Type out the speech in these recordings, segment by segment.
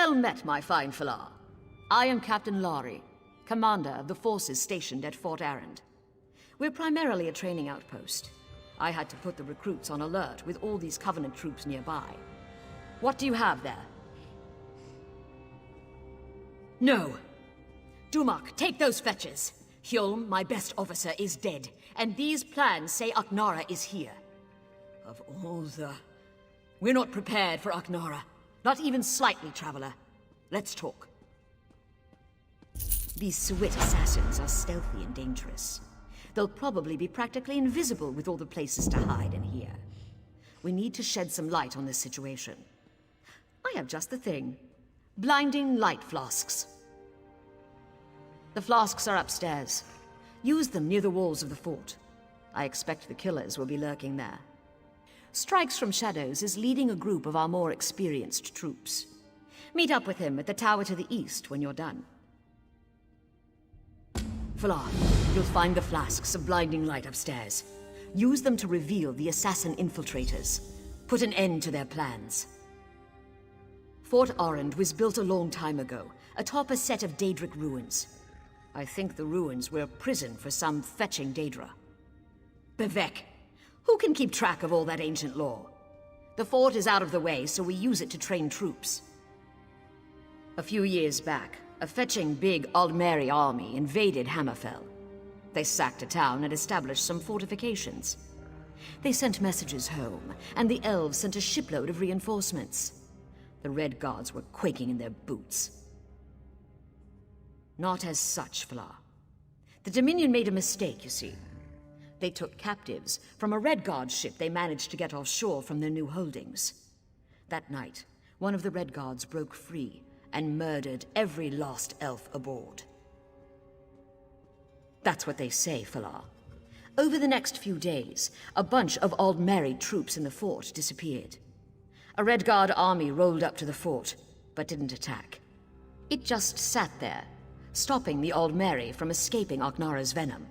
Well met, my fine fellow. I am Captain Laurie, commander of the forces stationed at Fort Arrand. We're primarily a training outpost. I had to put the recruits on alert with all these Covenant troops nearby. What do you have there? No. Dumak, take those fetches. Hjolm, my best officer, is dead, and these plans say Aknara is here. Of all the... We're not prepared for Aknara. Not even slightly, Traveler. Let's talk. These Swit assassins are stealthy and dangerous. They'll probably be practically invisible with all the places to hide in here. We need to shed some light on this situation. I have just the thing. Blinding light flasks. The flasks are upstairs. Use them near the walls of the fort. I expect the killers will be lurking there. Strikes from Shadows is leading a group of our more experienced troops. Meet up with him at the tower to the east when you're done. Falar, you'll find the flasks of blinding light upstairs. Use them to reveal the assassin infiltrators. Put an end to their plans. Fort Arrand was built a long time ago, atop a set of Daedric ruins. I think the ruins were a prison for some fetching Daedra. Bevek, who can keep track of all that ancient lore? The fort is out of the way, so we use it to train troops. A few years back, a fetching big Aldmeri army invaded Hammerfell. They sacked a town and established some fortifications. They sent messages home, and the elves sent a shipload of reinforcements. The Red Guards were quaking in their boots. Not as such, Falar. The Dominion made a mistake, you see. They took captives from a Red Guard ship they managed to get offshore from their new holdings. That night, one of the Red Guards broke free and murdered every lost elf aboard. That's what they say, Falar. Over the next few days, a bunch of Aldmeri troops in the fort disappeared. A Red Guard army rolled up to the fort, but didn't attack. It just sat there, stopping the Aldmeri from escaping Aknara's venom.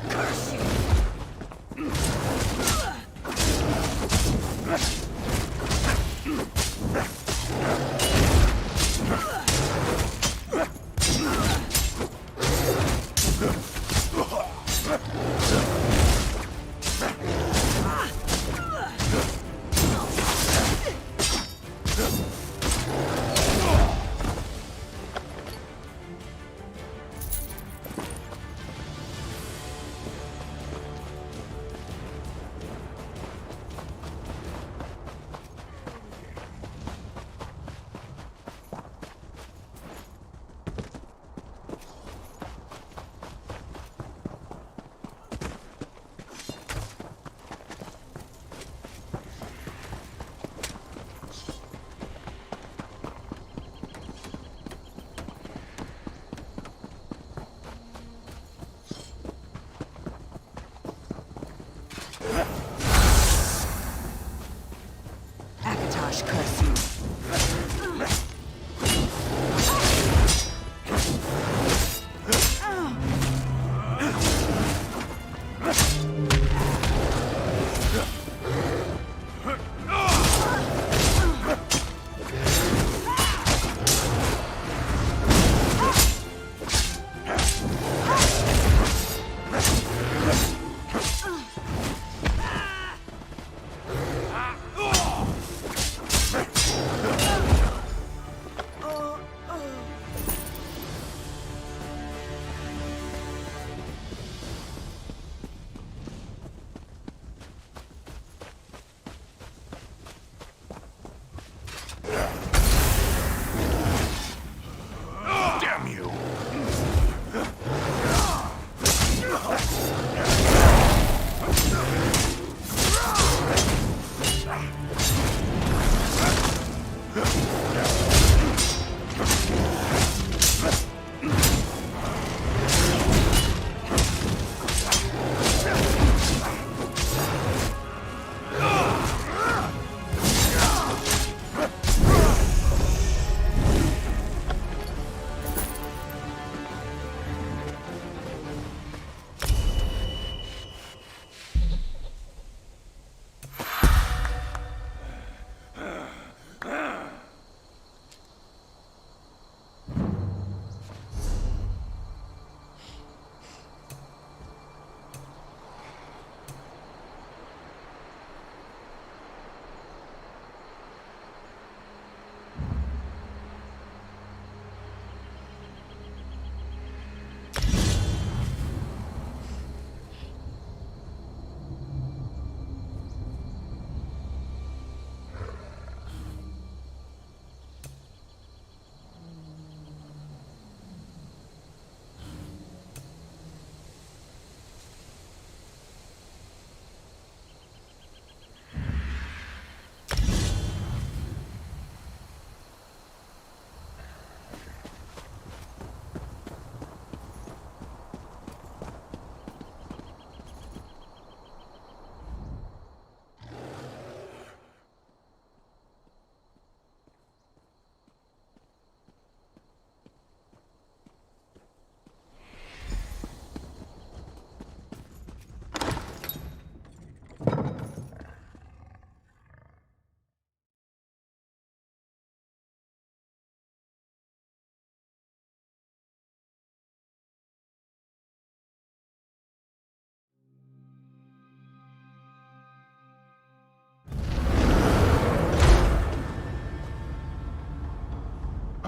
Curse you.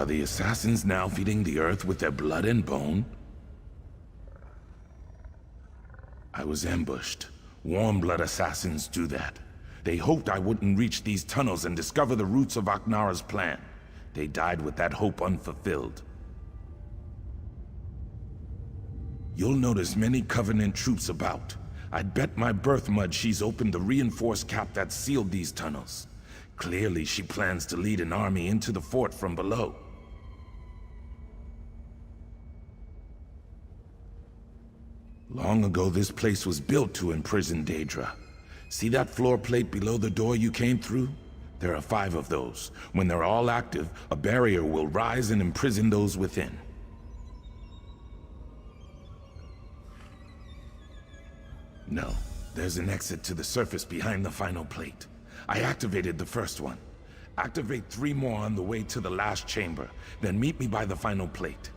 Are the assassins now feeding the earth with their blood and bone? I was ambushed. Warm-blood assassins do that. They hoped I wouldn't reach these tunnels and discover the roots of Aknara's plan. They died with that hope unfulfilled. You'll notice many Covenant troops about. I'd bet my birth mud she's opened the reinforced cap that sealed these tunnels. Clearly, she plans to lead an army into the fort from below. Long ago, this place was built to imprison Daedra. See that floor plate below the door you came through? There are 5 of those. When they're all active, a barrier will rise and imprison those within. No, there's an exit to the surface behind the final plate. I activated the first one. Activate 3 more on the way to the last chamber, then meet me by the final plate.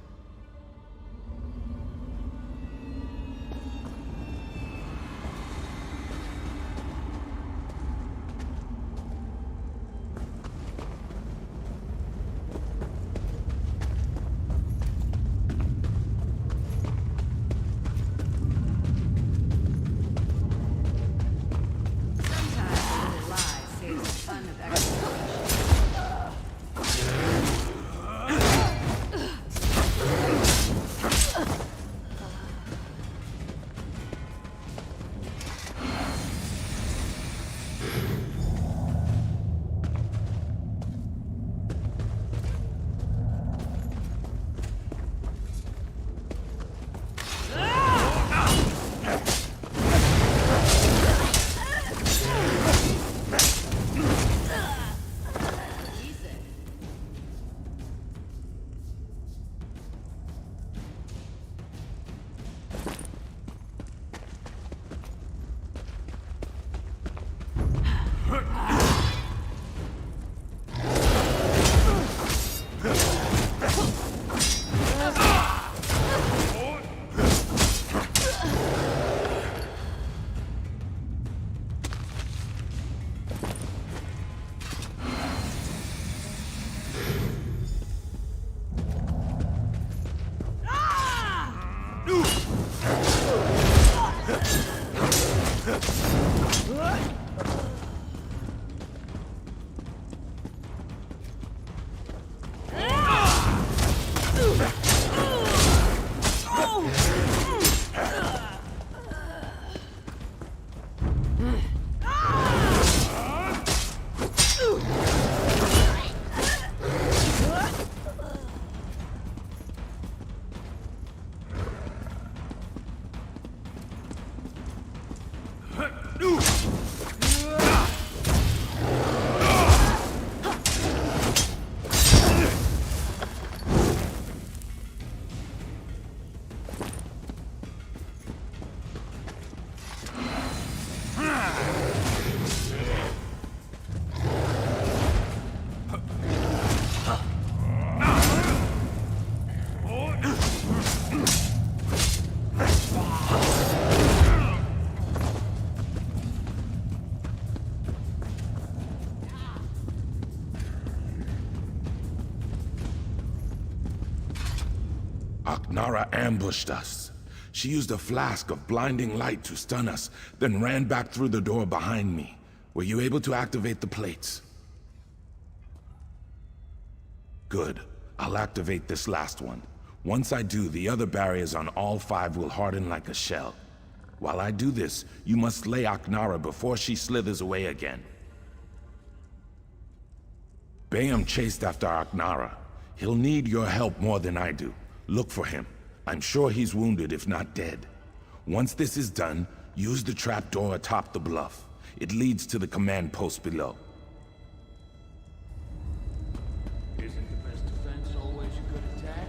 Aknara ambushed us. She used a flask of blinding light to stun us, then ran back through the door behind me. Were you able to activate the plates? Good. I'll activate this last one. Once I do, the other barriers on all 5 will harden like a shell. While I do this, you must slay Aknara before she slithers away again. Bayam chased after Aknara. He'll need your help more than I do. Look for him. I'm sure he's wounded, if not dead. Once this is done, use the trapdoor atop the bluff. It leads to the command post below. Isn't the best defense always a good attack?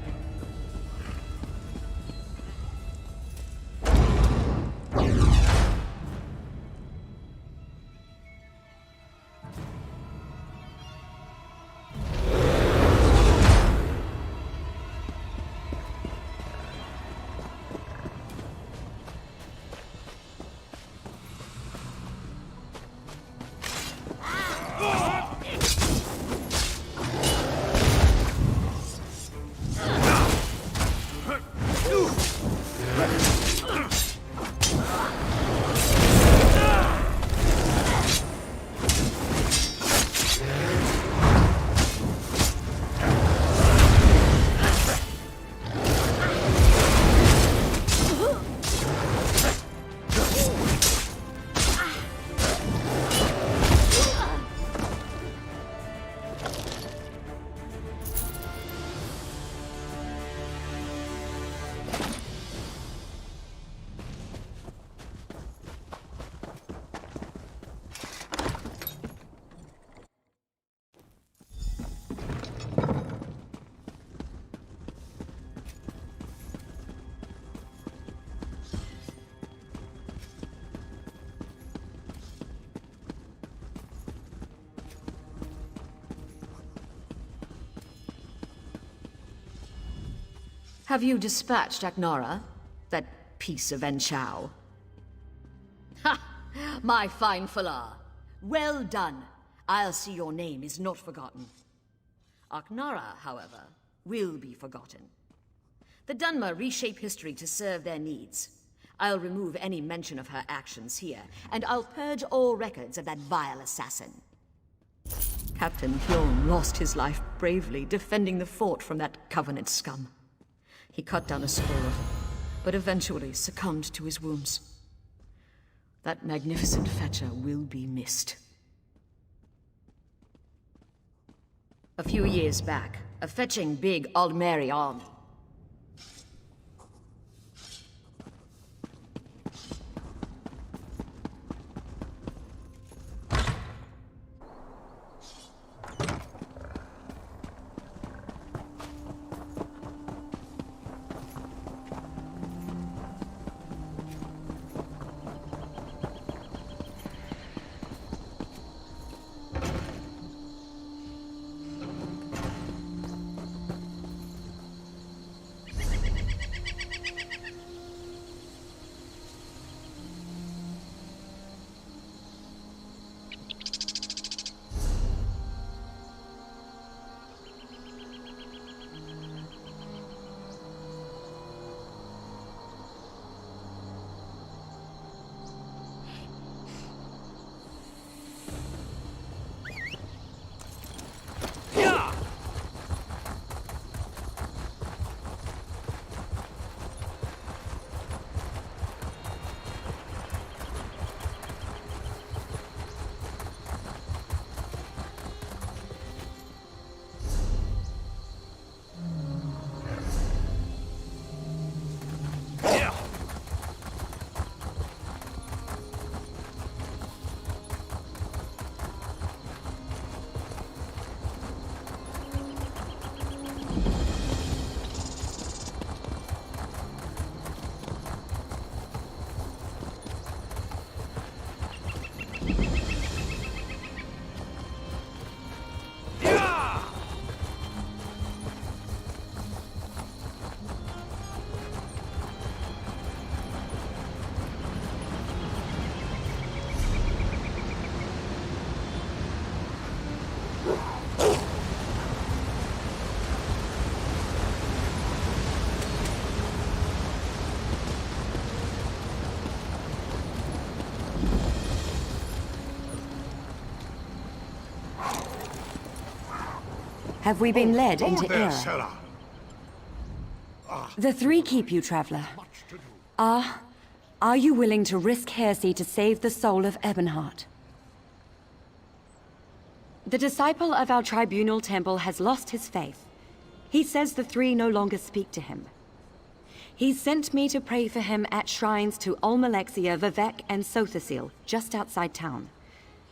Have you dispatched Aknara? That piece of Enchao? Ha! My fine Falar. Well done. I'll see your name is not forgotten. Aknara, however, will be forgotten. The Dunmer reshape history to serve their needs. I'll remove any mention of her actions here, and I'll purge all records of that vile assassin. Captain Hyon lost his life bravely defending the fort from that Covenant scum. He cut down a score of them, but eventually succumbed to his wounds. That magnificent fetcher will be missed. A few years back, a fetching big Aldmeri army. Have we been led into there, error? Sarah. The three keep you, traveler. Are you willing to risk heresy to save the soul of Ebonheart? The disciple of our tribunal temple has lost his faith. He says the three no longer speak to him. He sent me to pray for him at shrines to Olmalexia, Vivek, and Sothasil, just outside town.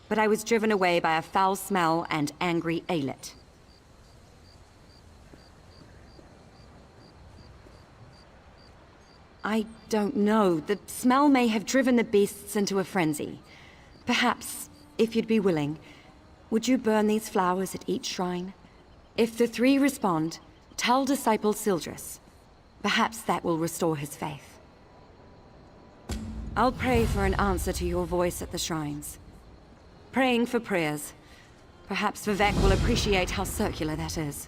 But I was driven away by a foul smell and angry Ellair. I don't know. The smell may have driven the beasts into a frenzy. Perhaps, if you'd be willing, would you burn these flowers at each shrine? If the three respond, tell Disciple Sildris. Perhaps that will restore his faith. I'll pray for an answer to your voice at the shrines. Praying for prayers. Perhaps Vivek will appreciate how circular that is.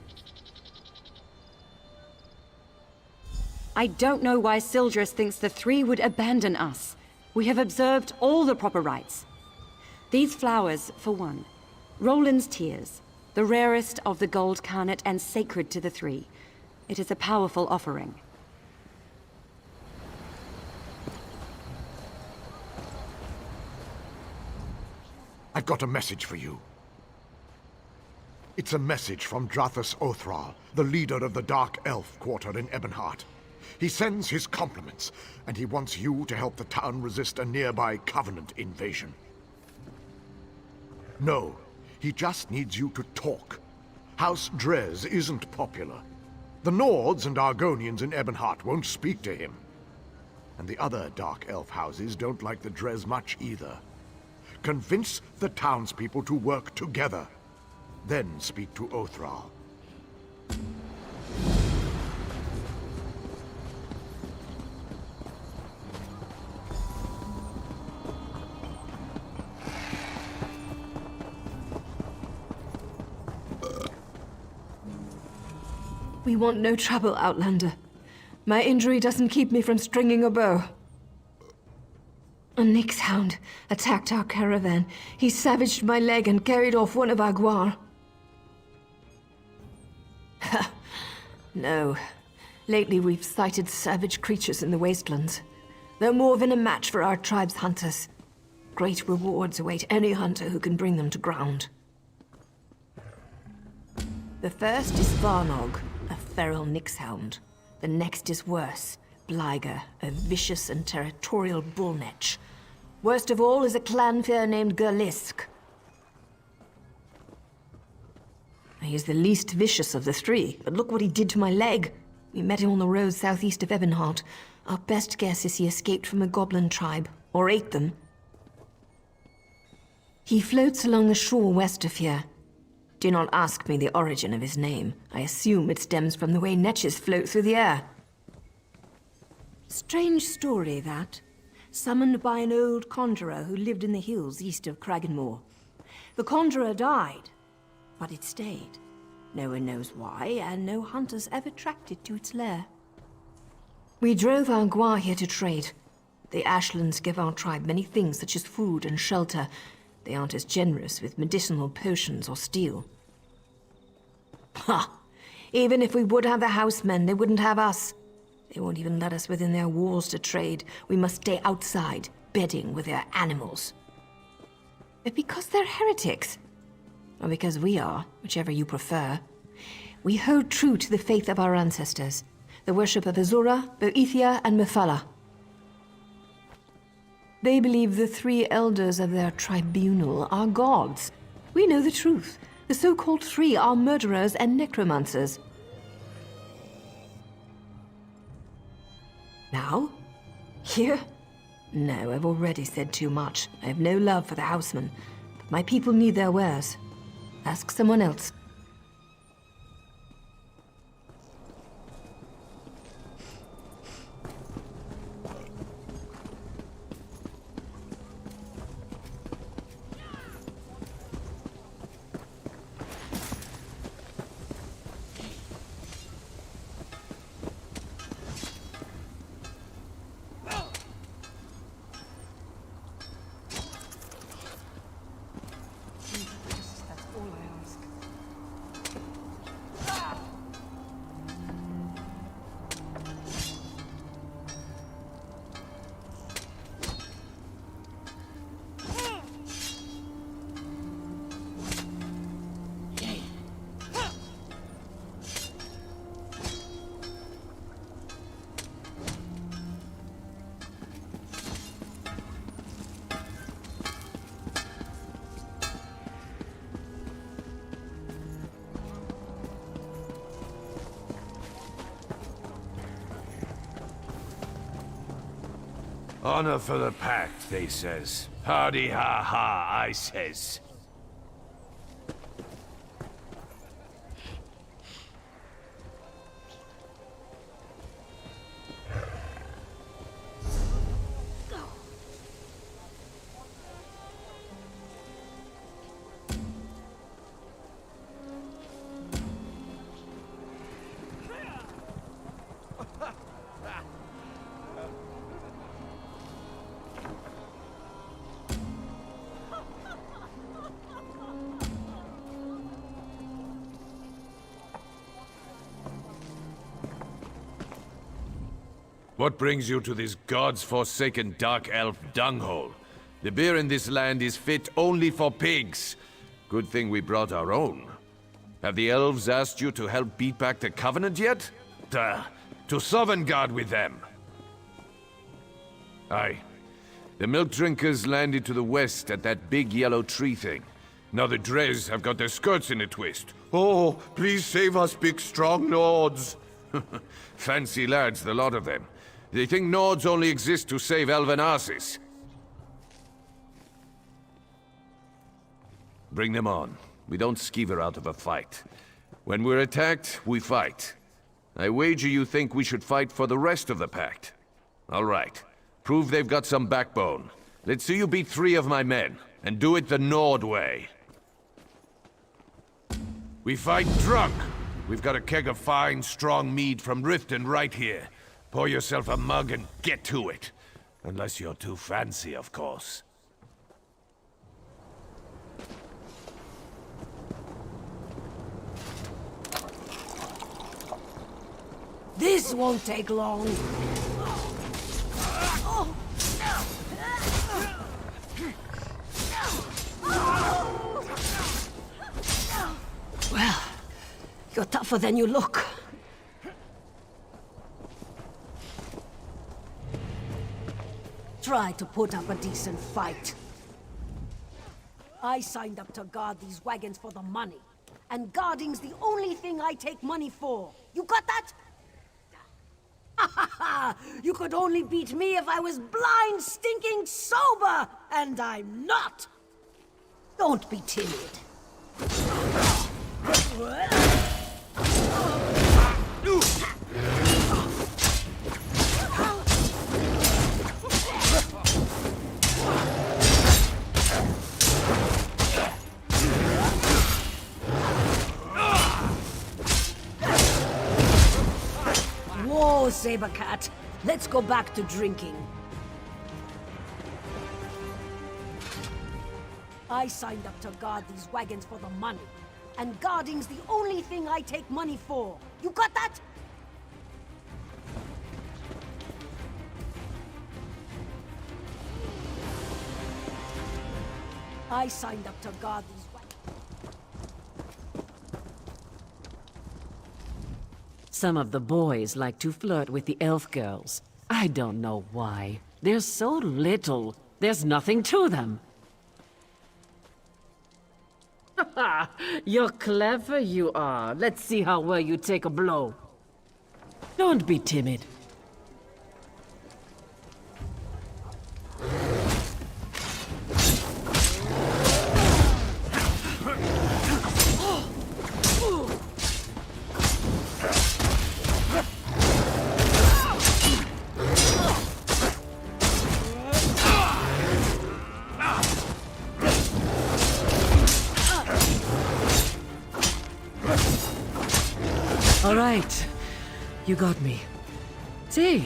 I don't know why Sildris thinks the three would abandon us. We have observed all the proper rites. These flowers, for one. Roland's tears, the rarest of the gold carnet and sacred to the three. It is a powerful offering. I've got a message for you. It's a message from Drathus Othral, the leader of the Dark Elf Quarter in Ebonheart. He sends his compliments, and he wants you to help the town resist a nearby Covenant invasion. No, he just needs you to talk. House Drez isn't popular. The Nords and Argonians in Ebonheart won't speak to him. And the other Dark Elf houses don't like the Drez much either. Convince the townspeople to work together. Then speak to Othral. We want no trouble, Outlander. My injury doesn't keep me from stringing a bow. A Nyx hound attacked our caravan. He savaged my leg and carried off one of our guar. No. Lately we've sighted savage creatures in the wastelands. They're more than a match for our tribe's hunters. Great rewards await any hunter who can bring them to ground. The first is Varnog, a feral Nyx hound. The next is worse, Bliger, a vicious and territorial bullnetch. Worst of all is a clanfear named Gerlisk. He's the least vicious of the three, but look what he did to my leg. We met him on the road southeast of Ebonheart. Our best guess is he escaped from a goblin tribe, or ate them. He floats along the shore west of here. Do not ask me the origin of his name. I assume it stems from the way netches float through the air. Strange story, that. Summoned by an old conjurer who lived in the hills east of Kraganmore. The conjurer died, but it stayed. No one knows why, and no hunters ever tracked it to its lair. We drove our guar here to trade. The Ashlands give our tribe many things such as food and shelter. They aren't as generous with medicinal potions or steel. Ha! Even if we would have the housemen, they wouldn't have us. They won't even let us within their walls to trade. We must stay outside, bedding with their animals. But because they're heretics. Or because we are, whichever you prefer. We hold true to the faith of our ancestors. The worship of Azura, Boethia, and Mephala. They believe the three elders of their tribunal are gods. We know the truth. The so-called three are murderers and necromancers. Now? Here? No, I've already said too much. I have no love for the housemen. But my people need their wares. Ask someone else. Honor for the pact, they says. Hardy ha ha, I says. What brings you to this god's forsaken dark elf dunghole? The beer in this land is fit only for pigs. Good thing we brought our own. Have the elves asked you to help beat back the Covenant yet? To Sovngarde with them. Aye. The milk drinkers landed to the west at that big yellow tree thing. Now the Dres have got their skirts in a twist. Oh, please save us, big strong Nords. Fancy lads, the lot of them. They think Nords only exist to save elven asses. Bring them on. We don't skeever out of a fight. When we're attacked, we fight. I wager you think we should fight for the rest of the pact. All right. Prove they've got some backbone. Let's see you beat 3 of my men, and do it the Nord way. We fight drunk, We've got a keg of fine, strong mead from Riften right here. Pour yourself a mug and get to it. Unless you're too fancy, of course. This won't take long. Well, you're tougher than you look. Try to put up a decent fight. I signed up to guard these wagons for the money. And guarding's the only thing I take money for. You got that? You could only beat me if I was blind, stinking sober! And I'm not! Don't be timid. Whoa, Sabercat. Let's go back to drinking. I signed up to guard these wagons for the money. And guarding's the only thing I take money for. You got that? I signed up to guard these wagons. Some of the boys like to flirt with the elf girls. I don't know why. They're so little. There's nothing to them. You're clever, you are. Let's see how well you take a blow. Don't be timid. All right, you got me. See,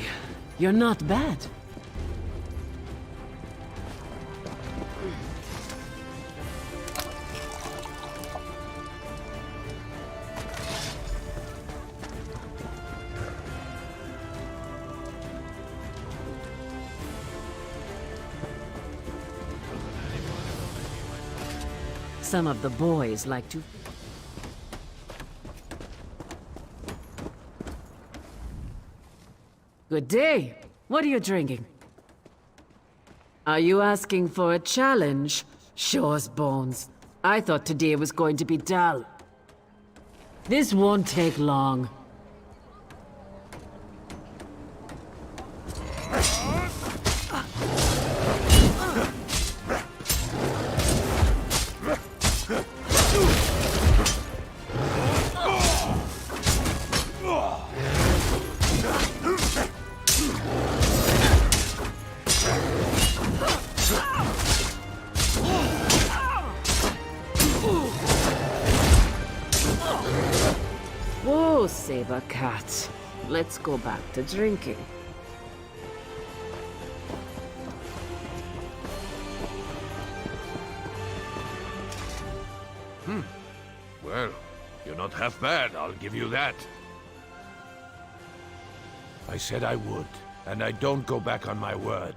you're not bad. Some of the boys like to... Good day. What are you drinking? Are you asking for a challenge? Shore's bones. I thought today was going to be dull. This won't take long. Whoa, Sabercat. Let's go back to drinking. Well, you're not half bad, I'll give you that. I said I would, and I don't go back on my word.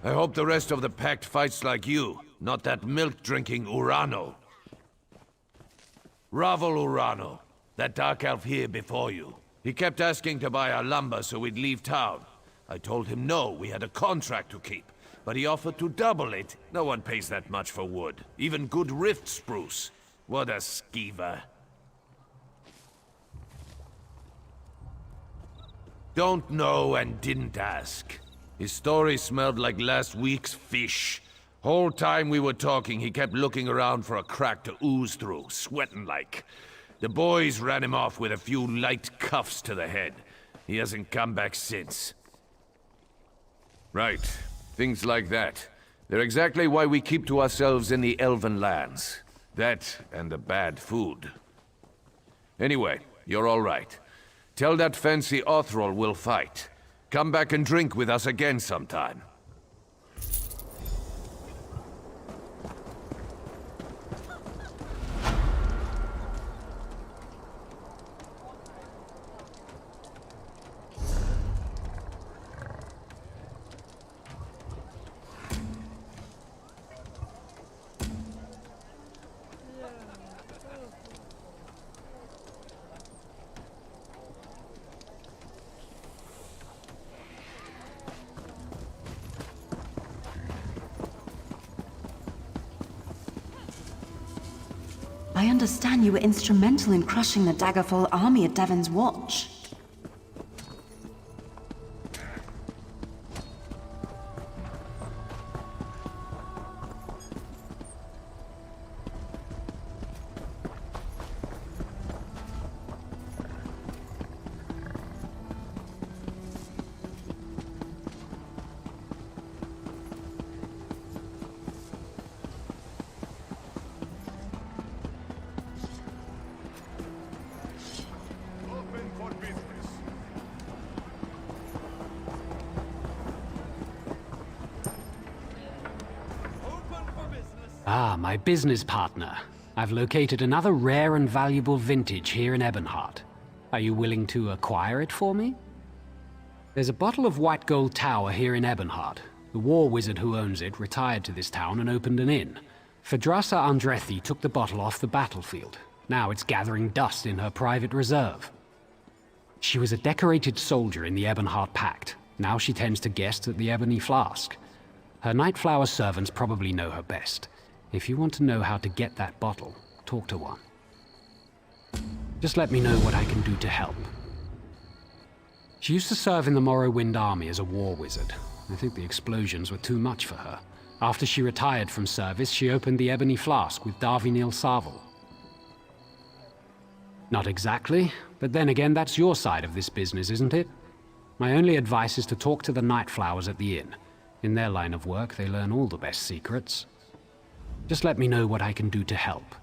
I hope the rest of the pact fights like you, not that milk-drinking Urano. Ravel Urano, that dark elf here before you. He kept asking to buy our lumber so we'd leave town. I told him no, we had a contract to keep, but he offered to double it. No one pays that much for wood, even good rift spruce. What a skeever. Don't know and didn't ask. His story smelled like last week's fish. Whole time we were talking, he kept looking around for a crack to ooze through, sweating like. The boys ran him off with a few light cuffs to the head. He hasn't come back since. Right. Things like that. They're exactly why we keep to ourselves in the Elven lands. That and the bad food. Anyway, You're all right. Tell that fancy Othrol we'll fight. Come back and drink with us again sometime. I understand you were instrumental in crushing the Daggerfall army at Devon's Watch. Ah, my business partner. I've located another rare and valuable vintage here in Ebonheart. Are you willing to acquire it for me? There's a bottle of white gold tower here in Ebonheart. The war wizard who owns it retired to this town and opened an inn. Phadrasa Andrethi took the bottle off the battlefield. Now it's gathering dust in her private reserve. She was a decorated soldier in the Ebonheart Pact. Now she tends to guest at the Ebony Flask. Her Nightflower servants probably know her best. If you want to know how to get that bottle, talk to one. Just let me know what I can do to help. She used to serve in the Morrowind army as a war wizard. I think the explosions were too much for her. After she retired from service, she opened the Ebony Flask with Darvinil Sarvel. Not exactly, but then again, that's your side of this business, isn't it? My only advice is to talk to the Nightflowers at the inn. In their line of work, they learn all the best secrets. Just let me know what I can do to help.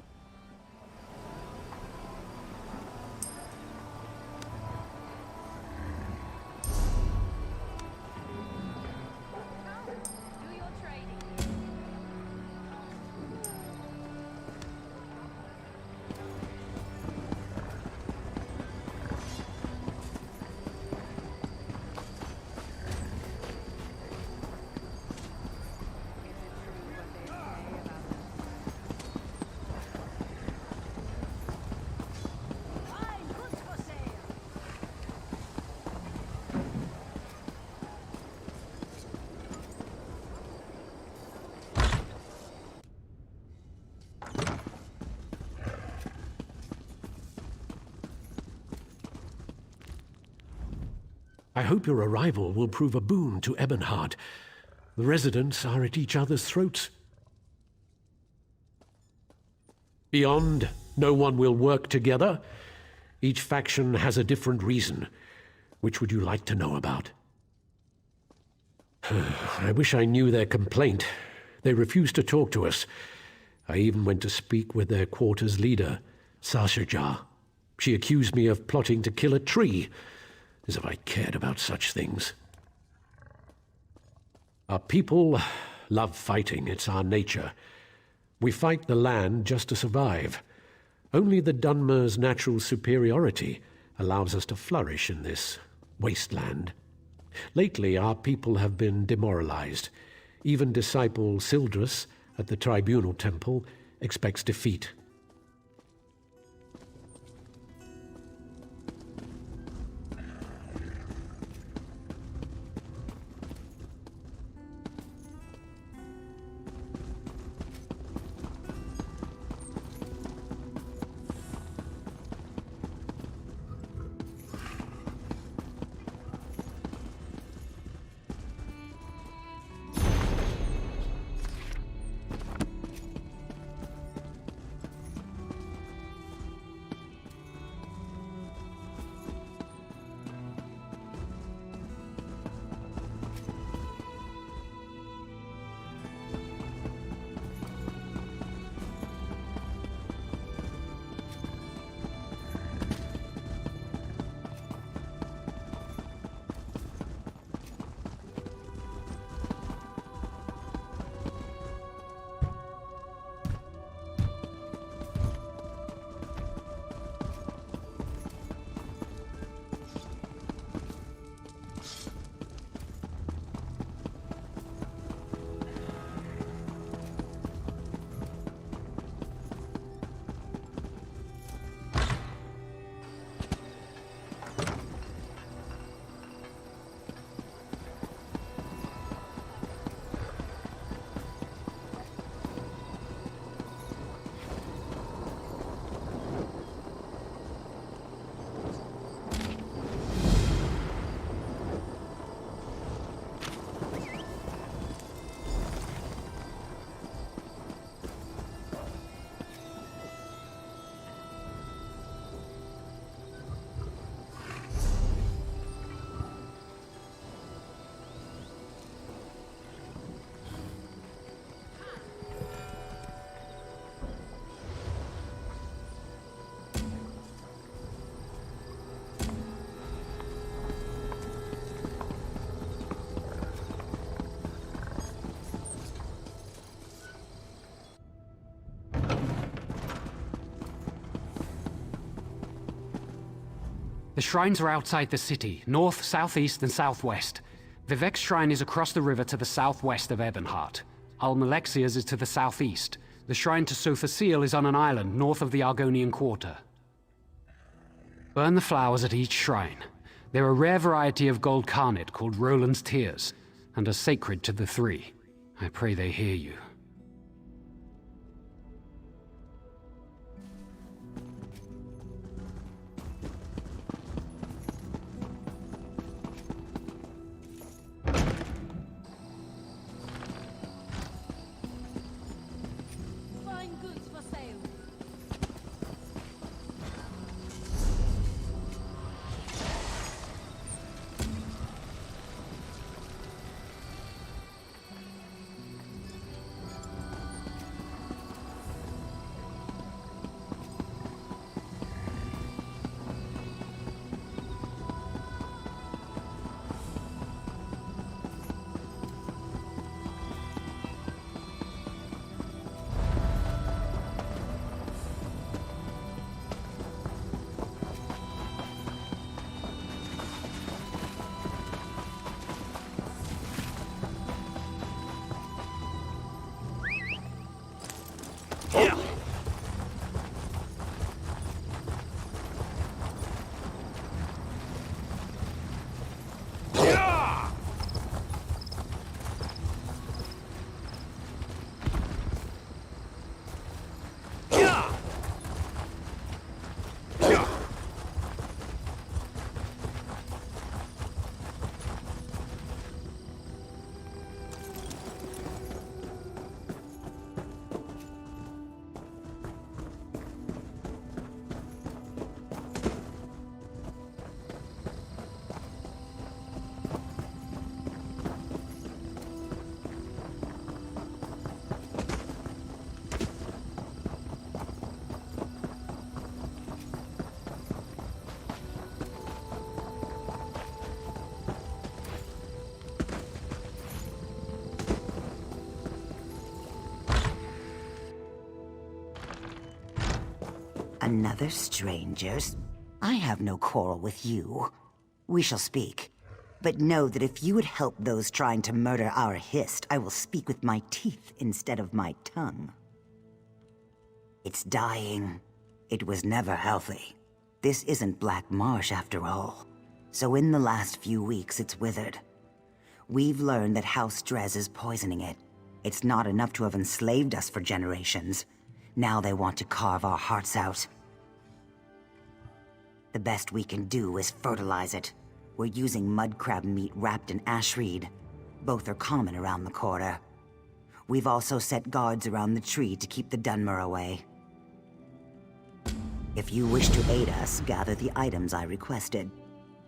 I hope your arrival will prove a boon to Ebonheart. The residents are at each other's throats. Beyond, no one will work together. Each faction has a different reason. Which would you like to know about? I wish I knew their complaint. They refused to talk to us. I even went to speak with their quarters leader, Sarshajar. She accused me of plotting to kill a tree. As if I cared about such things. Our people love fighting. It's our nature. We fight the land just to survive. Only the Dunmer's natural superiority allows us to flourish in this wasteland. Lately, our people have been demoralized. Even disciple Sildris at the Tribunal Temple expects defeat. The shrines are outside the city, north, southeast, and southwest. Vivek's shrine is across the river to the southwest of Ebonheart. Almalexia's is to the southeast. The shrine to Sothasil is on an island north of the Argonian Quarter. Burn the flowers at each shrine. They're a rare variety of gold carnet called Roland's Tears, and are sacred to the three. I pray they hear you. Another strangers? I have no quarrel with you. We shall speak. But know that if you would help those trying to murder our Hist, I will speak with my teeth instead of my tongue. It's dying. It was never healthy. This isn't Black Marsh after all. So in the last few weeks, it's withered. We've learned that House Dres is poisoning it. It's not enough to have enslaved us for generations. Now they want to carve our hearts out. The best we can do is fertilize it. We're using mud crab meat wrapped in ashreed. Both are common around the quarter. We've also set guards around the tree to keep the Dunmer away. If you wish to aid us, gather the items I requested.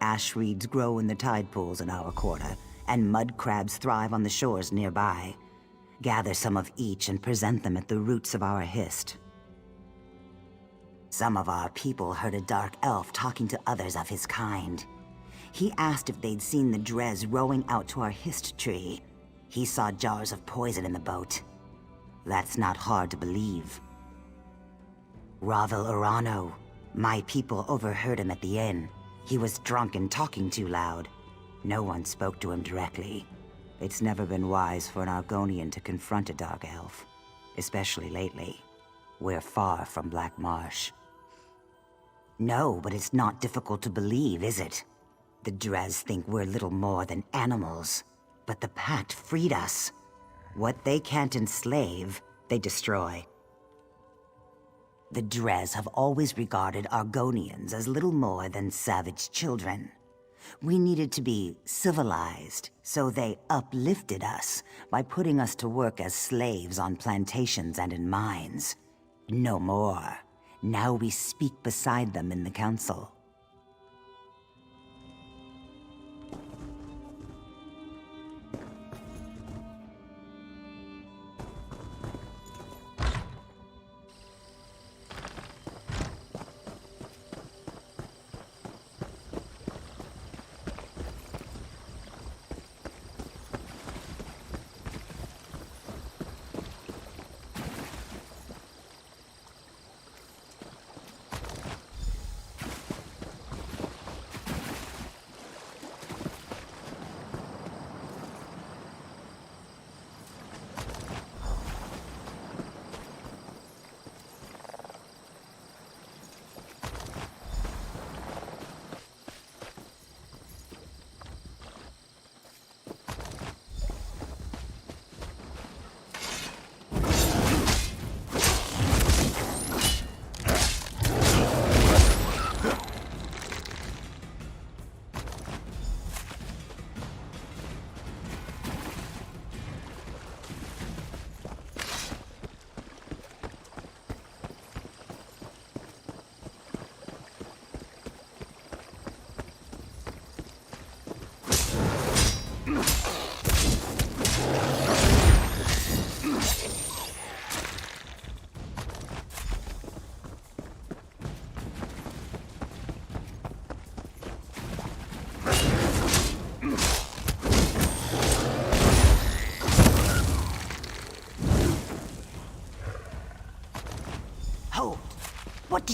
Ashreeds grow in the tide pools in our quarter, and mud crabs thrive on the shores nearby. Gather some of each and present them at the roots of our Hist. Some of our people heard a dark elf talking to others of his kind. He asked if they'd seen the Dres rowing out to our Hist tree. He saw jars of poison in the boat. That's not hard to believe. Ravel Urano. My people overheard him at the inn. He was drunk and talking too loud. No one spoke to him directly. It's never been wise for an Argonian to confront a dark elf. Especially lately. We're far from Black Marsh. No, but it's not difficult to believe, is it? The Dres think we're little more than animals. But the Pact freed us. What they can't enslave, they destroy. The Dres have always regarded Argonians as little more than savage children. We needed to be civilized, so they uplifted us by putting us to work as slaves on plantations and in mines. No more. Now we speak beside them in the council.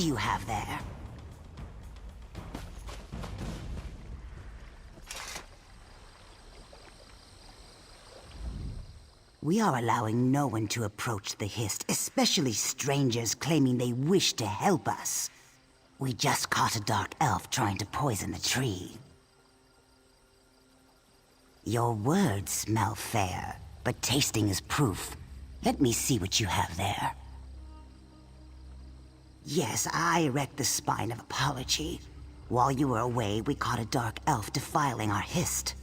do you have there? We are allowing no one to approach the Hist, especially strangers claiming they wish to help us. We just caught a dark elf trying to poison the tree. Your words smell fair, but tasting is proof. Let me see what you have there. Yes, I erect the spine of apology. While you were away, we caught a dark elf defiling our Hist.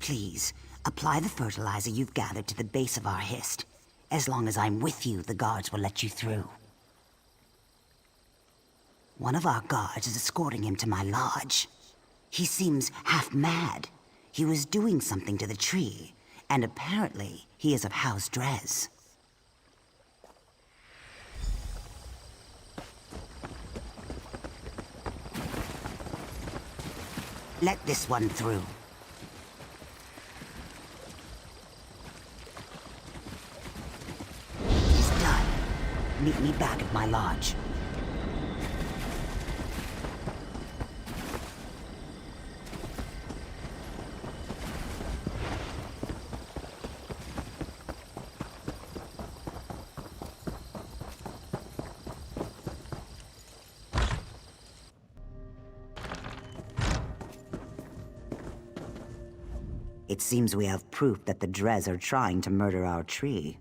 Please, apply the fertilizer you've gathered to the base of our Hist. As long as I'm with you, the guards will let you through. One of our guards is escorting him to my lodge. He seems half mad. He was doing something to the tree, and apparently he is of House Dres. Let this one through. He's done. Meet me back at my lodge. It seems we have proof that the Dres are trying to murder our tree.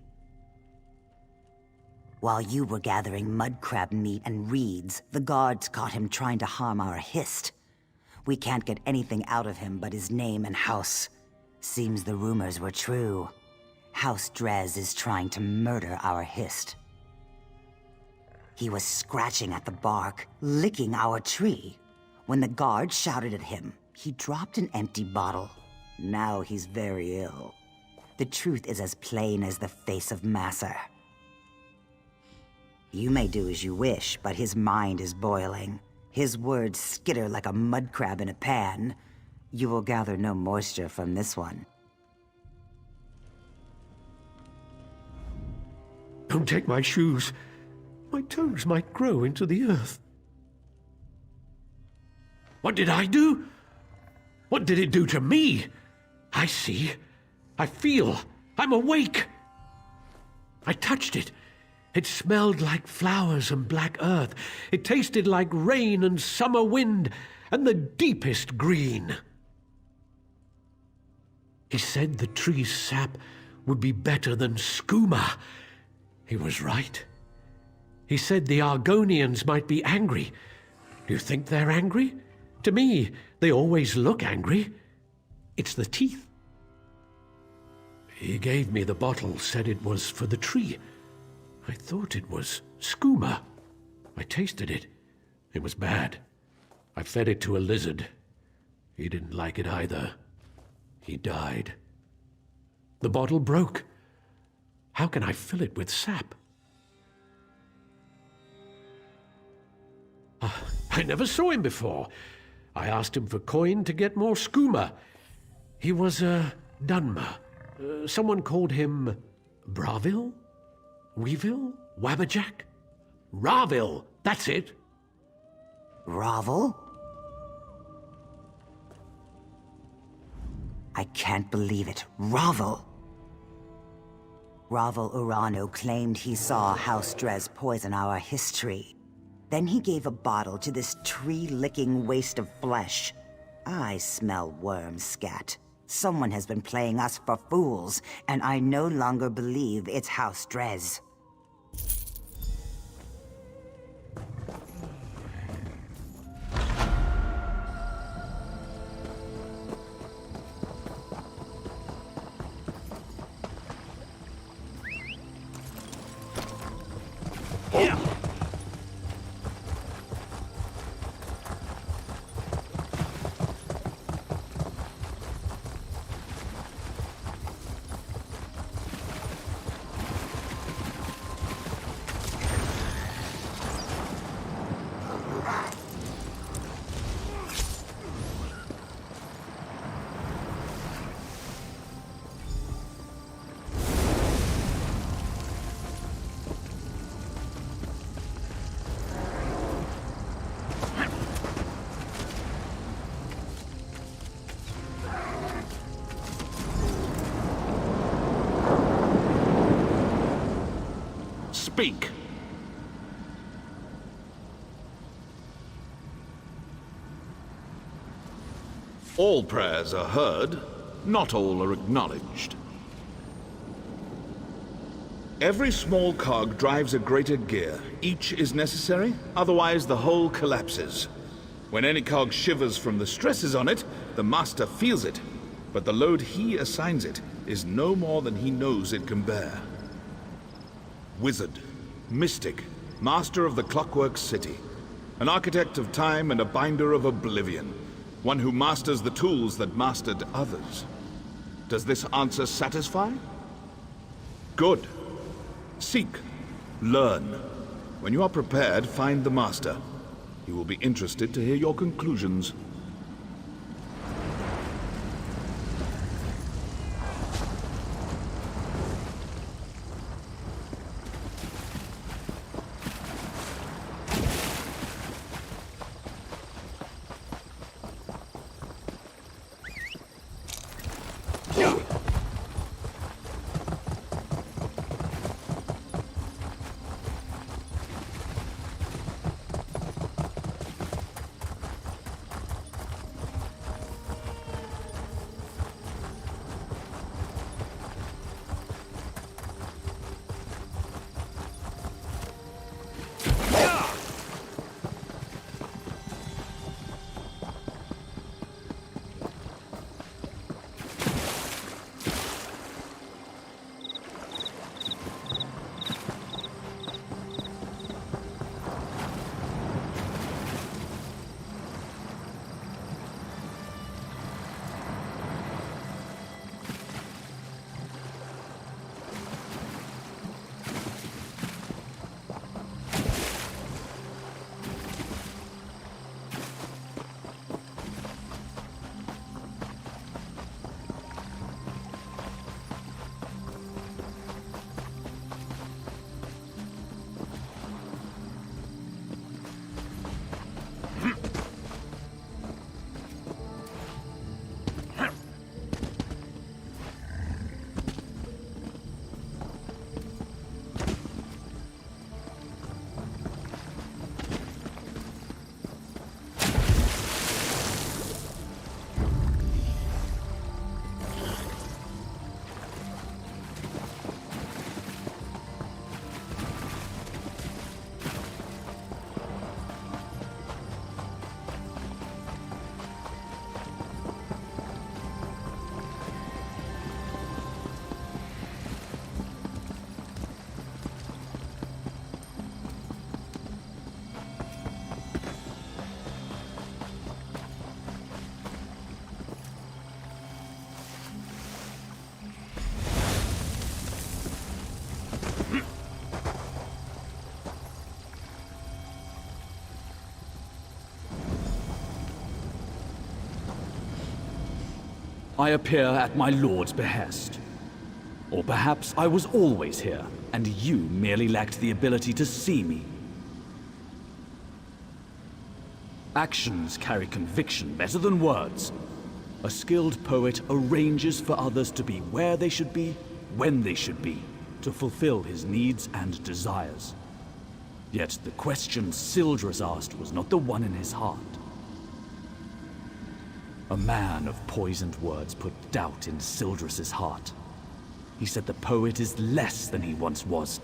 While you were gathering mudcrab meat and reeds, the guards caught him trying to harm our Hist. We can't get anything out of him but his name and house. Seems the rumors were true. House Dres is trying to murder our Hist. He was scratching at the bark, licking our tree. When the guards shouted at him, he dropped an empty bottle. Now he's very ill. The truth is as plain as the face of Masser. You may do as you wish, but his mind is boiling. His words skitter like a mud crab in a pan. You will gather no moisture from this one. Don't take my shoes. My toes might grow into the earth. What did I do? What did it do to me? I see. I feel. I'm awake. I touched it. It smelled like flowers and black earth. It tasted like rain and summer wind and the deepest green. He said the tree's sap would be better than skooma. He was right. He said the Argonians might be angry. Do you think they're angry? To me, they always look angry. It's the teeth. He gave me the bottle, said it was for the tree. I thought it was skooma. I tasted it. It was bad. I fed it to a lizard. He didn't like it either. He died. The bottle broke. How can I fill it with sap? I never saw him before. I asked him for coin to get more skooma. He was a Dunmer. Someone called him Bravil? Weevil? Wabberjack? Ravil, that's it. Ravel? I can't believe it. Ravel! Ravel Urano claimed he saw House Dres poison our history. Then he gave a bottle to this tree-licking waste of flesh. I smell worm scat. Someone has been playing us for fools, and I no longer believe it's House Dres. Speak! All prayers are heard, not all are acknowledged. Every small cog drives a greater gear. Each is necessary, otherwise the whole collapses. When any cog shivers from the stresses on it, the master feels it, but the load he assigns it is no more than he knows it can bear. Wizard, mystic, master of the Clockwork City, an architect of time and a binder of oblivion, one who masters the tools that mastered others. Does this answer satisfy? Good. Seek. Learn. When you are prepared, find the master. He will be interested to hear your conclusions. I appear at my lord's behest. Or perhaps I was always here, and you merely lacked the ability to see me. Actions carry conviction better than words. A skilled poet arranges for others to be where they should be, when they should be, to fulfill his needs and desires. Yet the question Sildras asked was not the one in his heart. A man of poisoned words put doubt in Sildras's heart. He said the poet is less than he once was.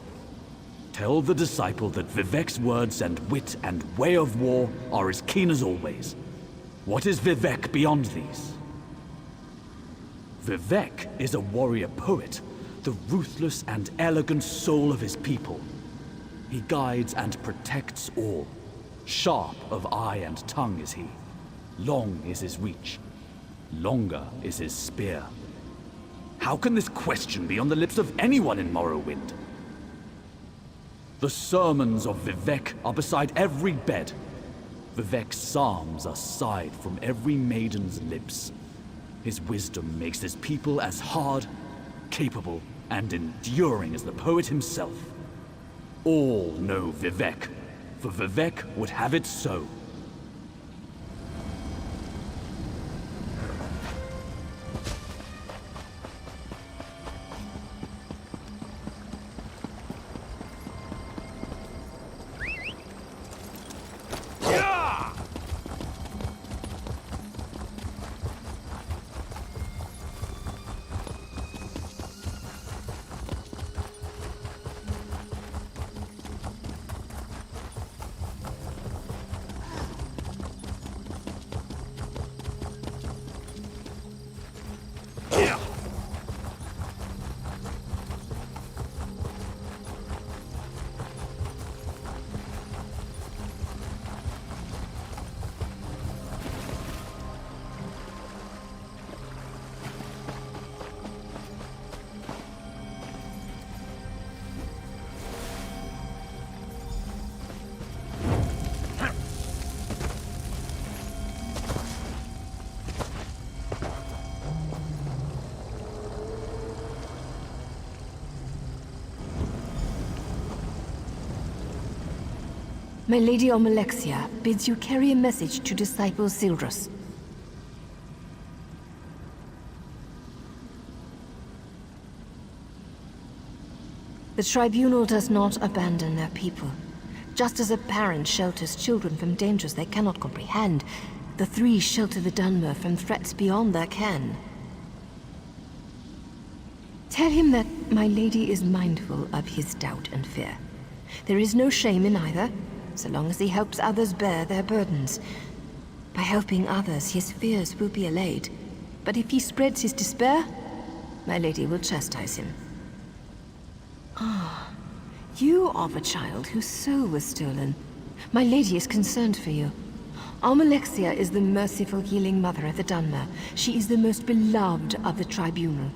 Tell the disciple that Vivek's words and wit and way of war are as keen as always. What is Vivek beyond these? Vivek is a warrior poet, the ruthless and elegant soul of his people. He guides and protects all. Sharp of eye and tongue is he. Long is his reach. Longer is his spear. How can this question be on the lips of anyone in Morrowind? The sermons of Vivek are beside every bed. Vivek's psalms are sighed from every maiden's lips. His wisdom makes his people as hard, capable, and enduring as the poet himself. All know Vivek, for Vivek would have it so. My Lady Almalexia bids you carry a message to Disciple Sildrus. The Tribunal does not abandon their people. Just as a parent shelters children from dangers they cannot comprehend, the three shelter the Dunmer from threats beyond their ken. Tell him that my lady is mindful of his doubt and fear. There is no shame in either, so long as he helps others bear their burdens. By helping others, his fears will be allayed. But if he spreads his despair, my lady will chastise him. Ah, you are the child whose soul was stolen. My lady is concerned for you. Almalexia is the merciful healing mother of the Dunmer. She is the most beloved of the Tribunal.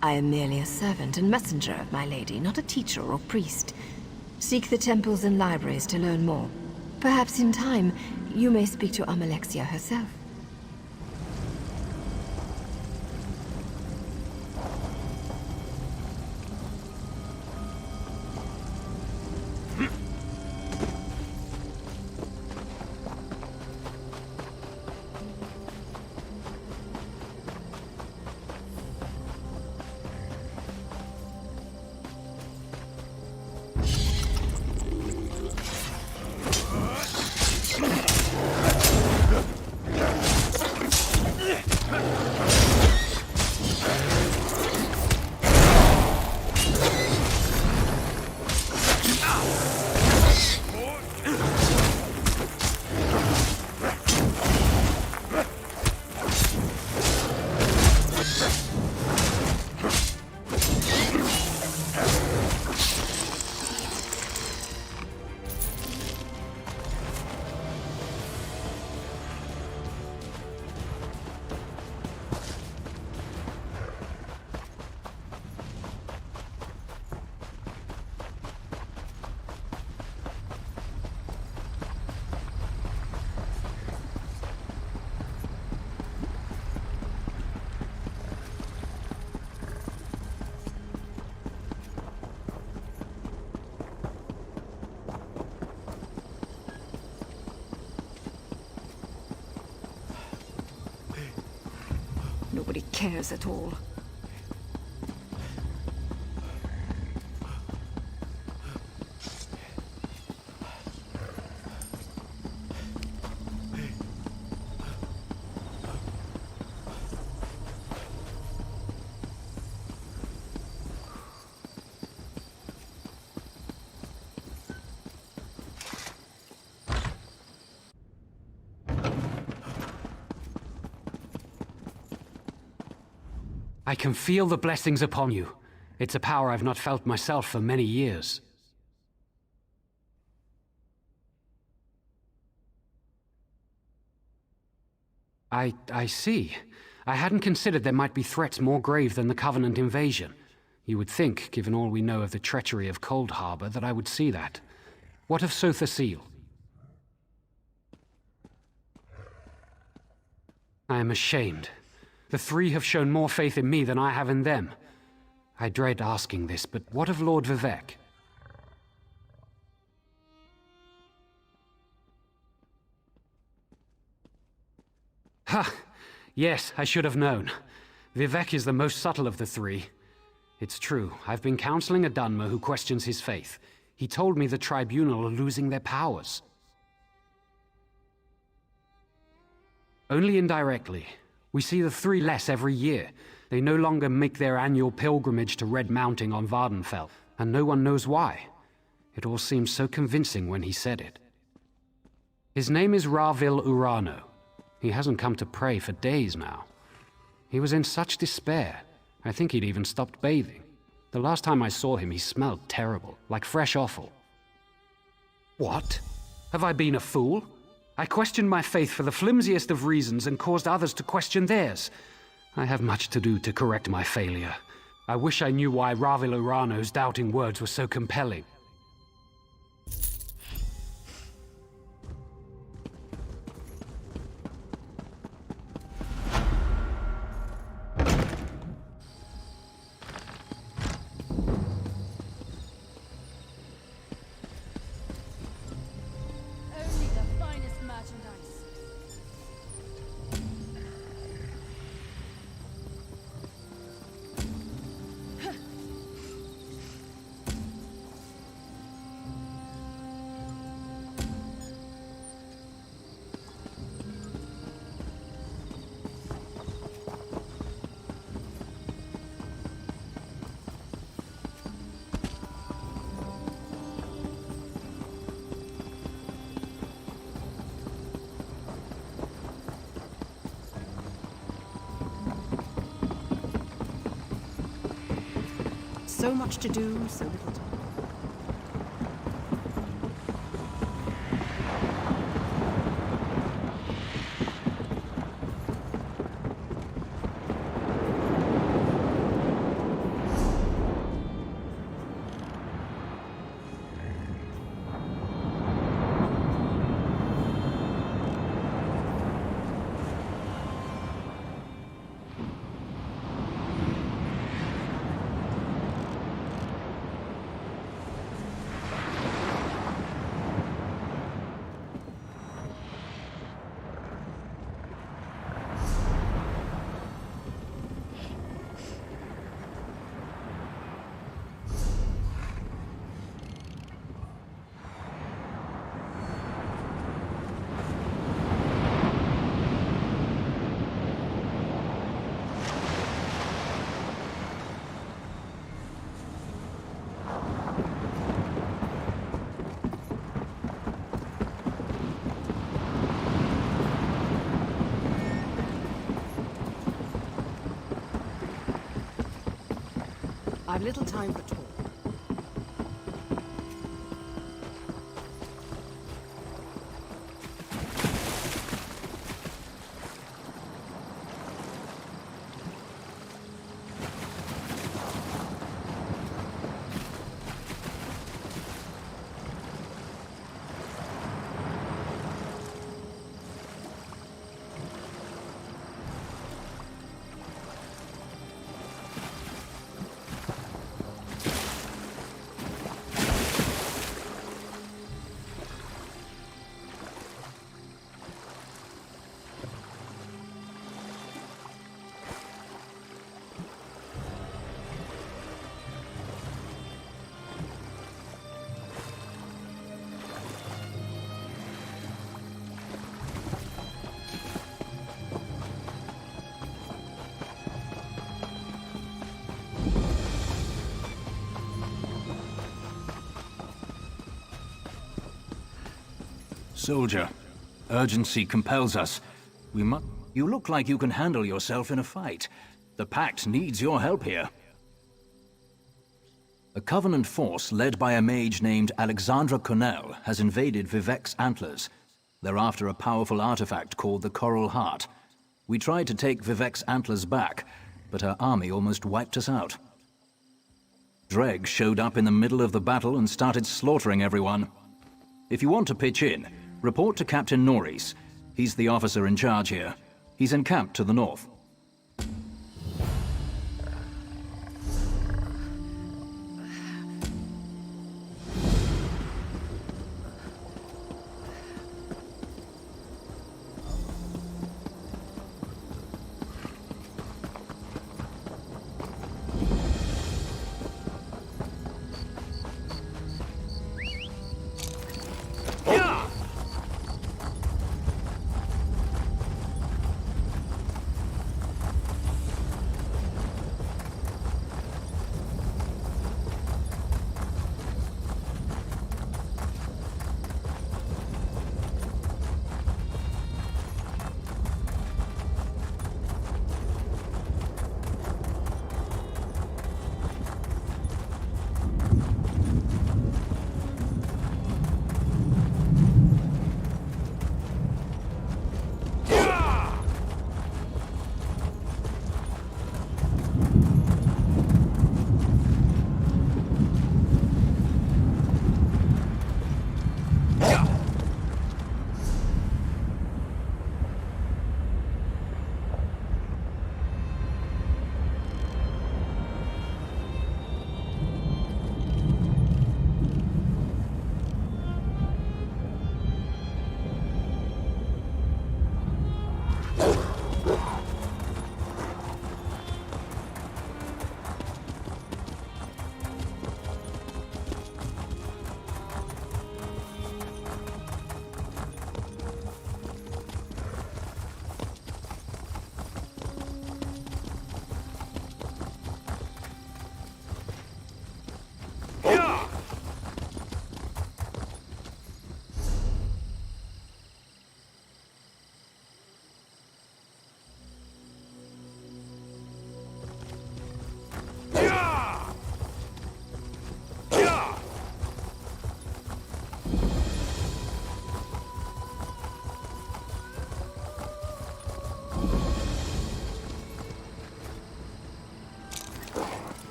I am merely a servant and messenger of my lady, not a teacher or priest. Seek the temples and libraries to learn more. Perhaps in time, you may speak to Almalexia herself. Nobody cares at all. I can feel the blessings upon you. It's a power I've not felt myself for many years. I see. I hadn't considered there might be threats more grave than the Covenant invasion. You would think, given all we know of the treachery of Cold Harbor, that I would see that. What of Sotha Seal? I am ashamed. The three have shown more faith in me than I have in them. I dread asking this, but what of Lord Vivek? Ha! Yes, I should have known. Vivek is the most subtle of the three. It's true, I've been counseling a Dunmer who questions his faith. He told me the Tribunal are losing their powers. Only indirectly. We see the three less every year. They no longer make their annual pilgrimage to Red Mountain on Vardenfell, and no one knows why. It all seemed so convincing when he said it. His name is Ravil Urano. He hasn't come to pray for days now. He was in such despair. I think he'd even stopped bathing. The last time I saw him, he smelled terrible, like fresh offal. What? Have I been a fool? I questioned my faith for the flimsiest of reasons and caused others to question theirs. I have much to do to correct my failure. I wish I knew why Ravil Urano's doubting words were so compelling. So much to do, so little time. I've little time for talk. Soldier, urgency compels us. You look like you can handle yourself in a fight. The Pact needs your help here. A Covenant force led by a mage named Alexandra Cornell has invaded Vivek's Antlers. They're after a powerful artifact called the Coral Heart. We tried to take Vivek's Antlers back, but her army almost wiped us out. Dreg showed up in the middle of the battle and started slaughtering everyone. If you want to pitch in, report to Captain Norris. He's the officer in charge here. He's encamped to the north.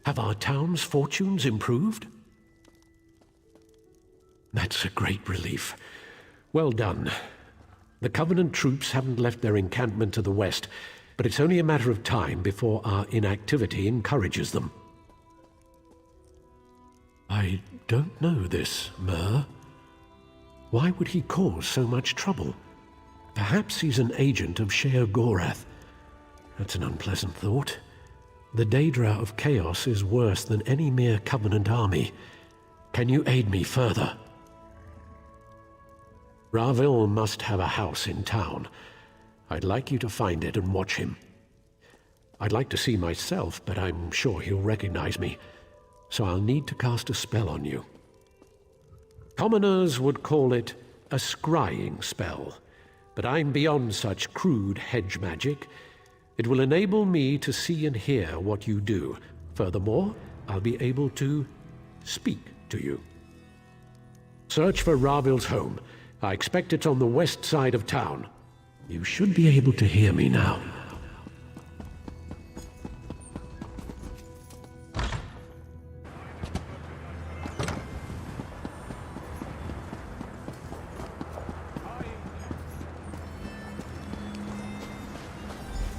Have our town's fortunes improved? That's a great relief. Well done. The Covenant troops haven't left their encampment to the west, but it's only a matter of time before our inactivity encourages them. I don't know this, Myr. Why would he cause so much trouble? Perhaps he's an agent of Sheogorath. That's an unpleasant thought. The Daedra of Chaos is worse than any mere Covenant army. Can you aid me further? Ravil must have a house in town. I'd like you to find it and watch him. I'd like to see myself, but I'm sure he'll recognize me, so I'll need to cast a spell on you. Commoners would call it a scrying spell, but I'm beyond such crude hedge magic. It will enable me to see and hear what you do. Furthermore, I'll be able to speak to you. Search for Ravil's home. I expect it's on the west side of town. You should be able to hear me now.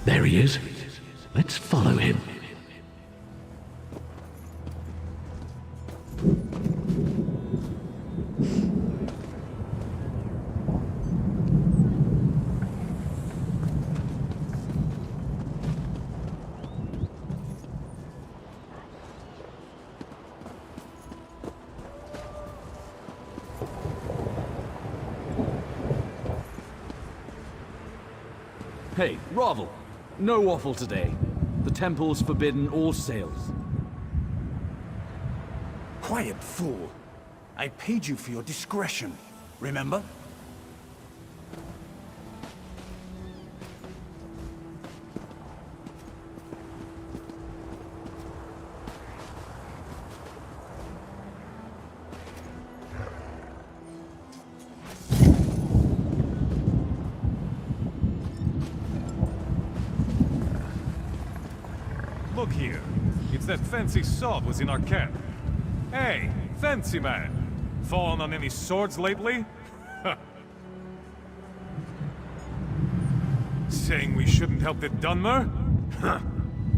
There he is. Let's follow him. Hey, Ravil! No waffle today. The temple's forbidden all sales. Quiet, fool. I paid you for your discretion, remember? Look here. It's that fancy sod was in our camp. Hey, fancy man. Fallen on any swords lately? Saying we shouldn't help the Dunmer?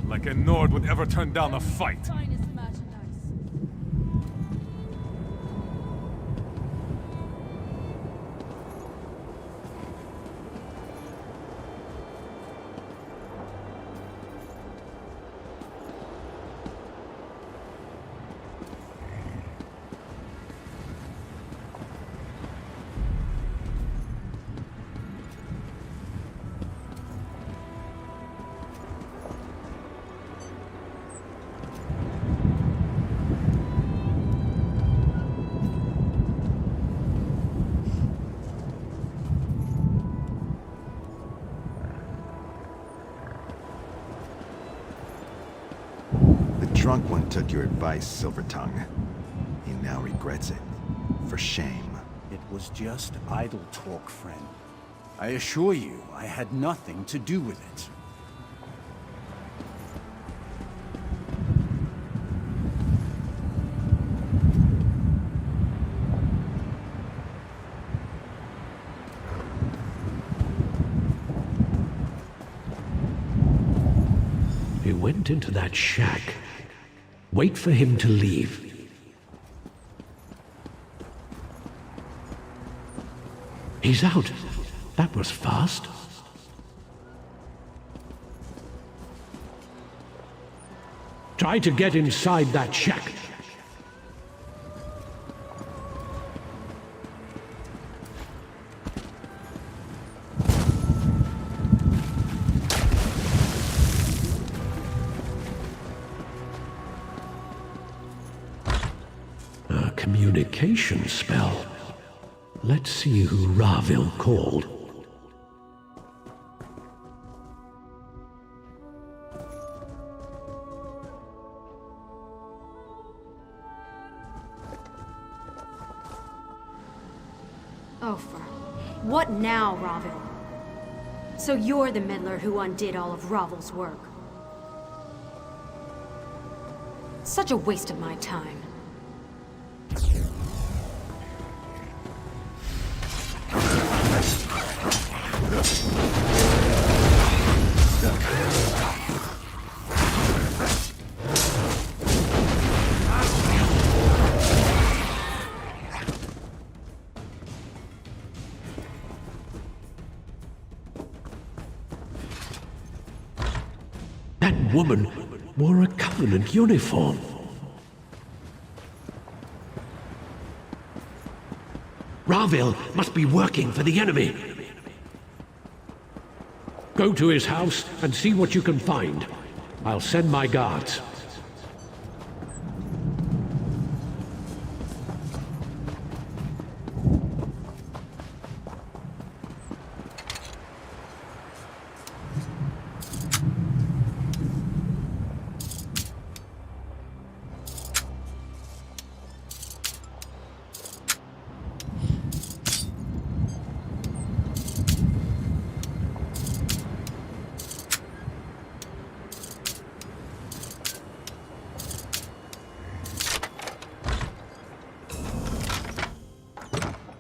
Like a Nord would ever turn down a fight. Drunk one took your advice, Silvertongue. He now regrets it. For shame. It was just idle talk, friend. I assure you, I had nothing to do with it. He went into that shack. Wait for him to leave. He's out. That was fast. Try to get inside that shack. Communication spell. Let's see who Ravil called. Oh, what now, Ravil? So you're the meddler who undid all of Ravil's work. Such a waste of my time. That woman wore a Covenant uniform. Ravil must be working for the enemy. Go to his house and see what you can find. I'll send my guards.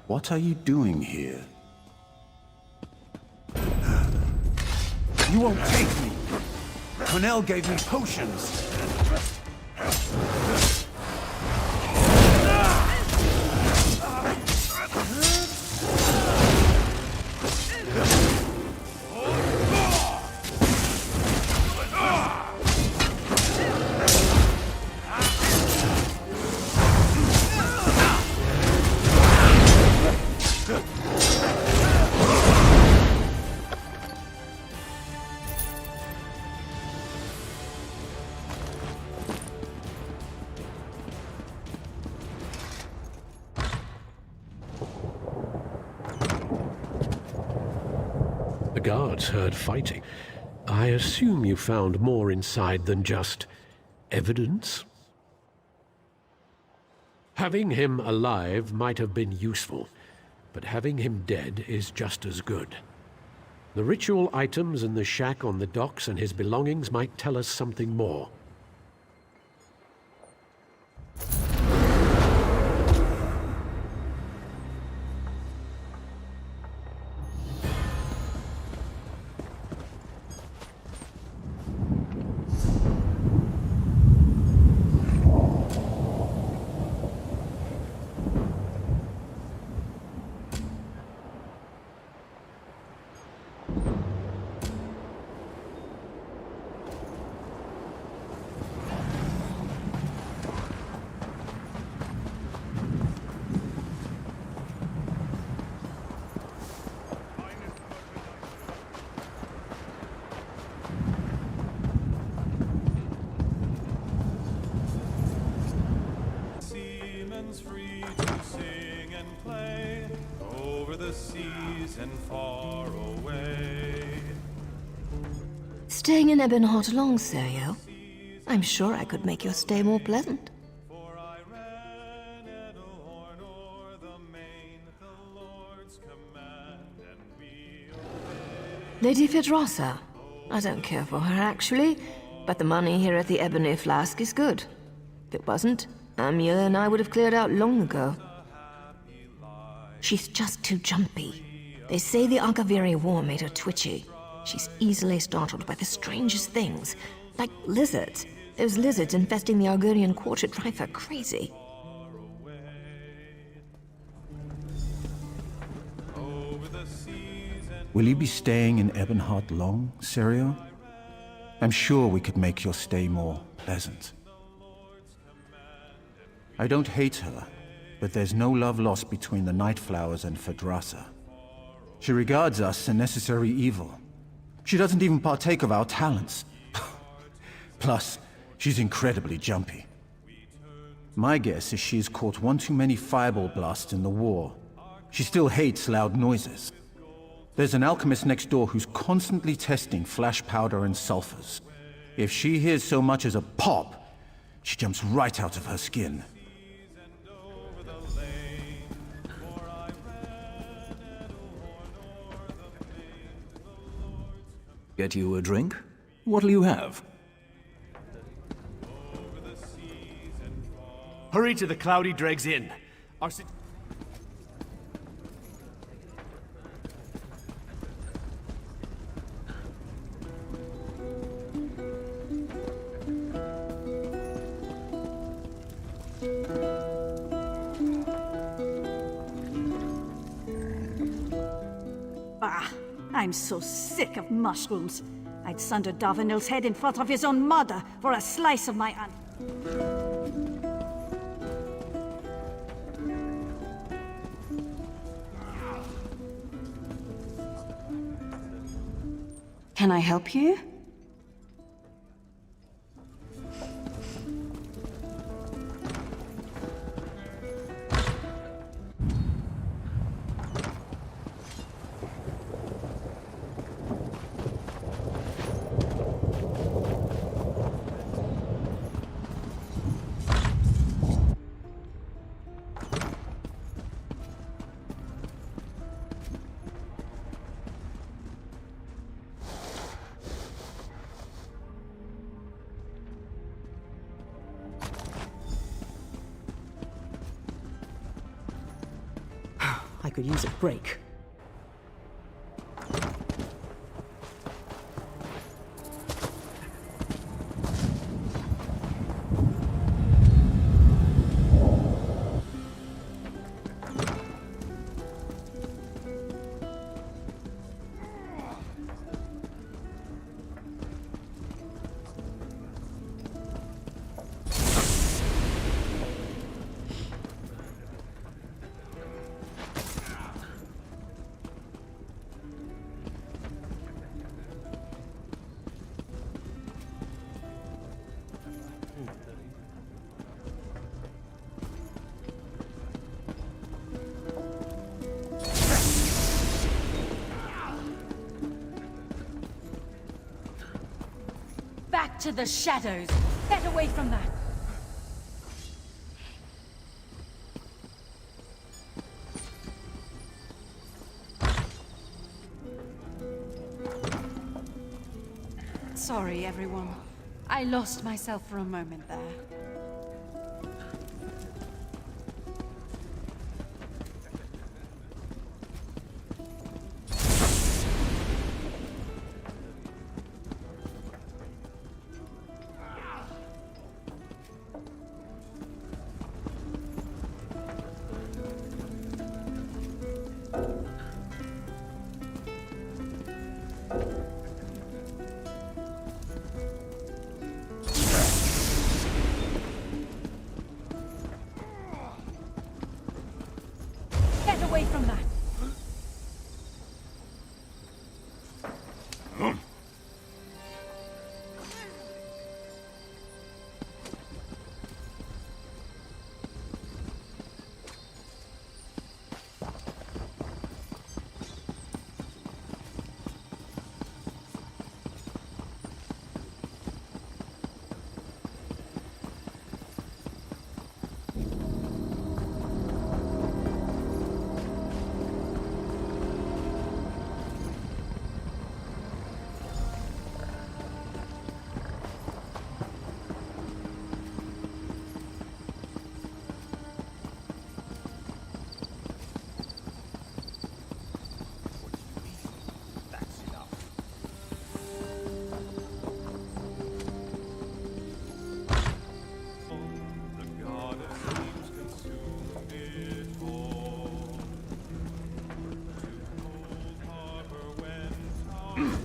What are you doing here? You won't take me! Cornell gave me potions! The guards heard fighting. I assume you found more inside than just evidence? Having him alive might have been useful, but having him dead is just as good. The ritual items in the shack on the docks and his belongings might tell us something more. Free to sing and play over the seas and far away. Staying in Ebonheart long, Serio? I'm sure I could make your stay more pleasant. Lady Fidrossa. I don't care for her, actually, but the money here at the Ebony Flask is good. If it wasn't, Amula and I would have cleared out long ago. She's just too jumpy. They say the Agaviri War made her twitchy. She's easily startled by the strangest things, like lizards. Those lizards infesting the Argonian Quarter drive her crazy. Will you be staying in Ebonheart long, Serio? I'm sure we could make your stay more pleasant. I don't hate her, but there's no love lost between the Nightflowers and Fidrossa. She regards us a necessary evil. She doesn't even partake of our talents. Plus, she's incredibly jumpy. My guess is she's caught one too many fireball blasts in the war. She still hates loud noises. There's an alchemist next door who's constantly testing flash powder and sulfurs. If she hears so much as a pop, she jumps right out of her skin. Get you a drink? What'll you have? Hurry to the Cloudy Dregs Inn. Bah, I'm so sick of mushrooms. I'd sunder Davenil's head in front of his own mother for a slice of my Can I help you? I could use a break. Back to the shadows! Get away from that! Sorry, everyone. I lost myself for a moment there. Get away from that!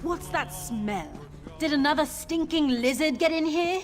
What's that smell? Did another stinking lizard get in here?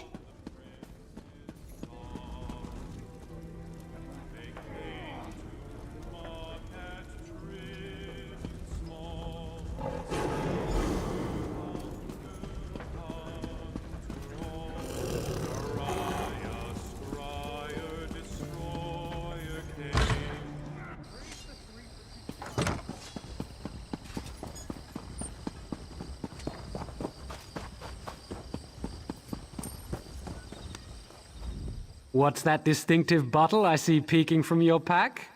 What's that distinctive bottle I see peeking from your pack?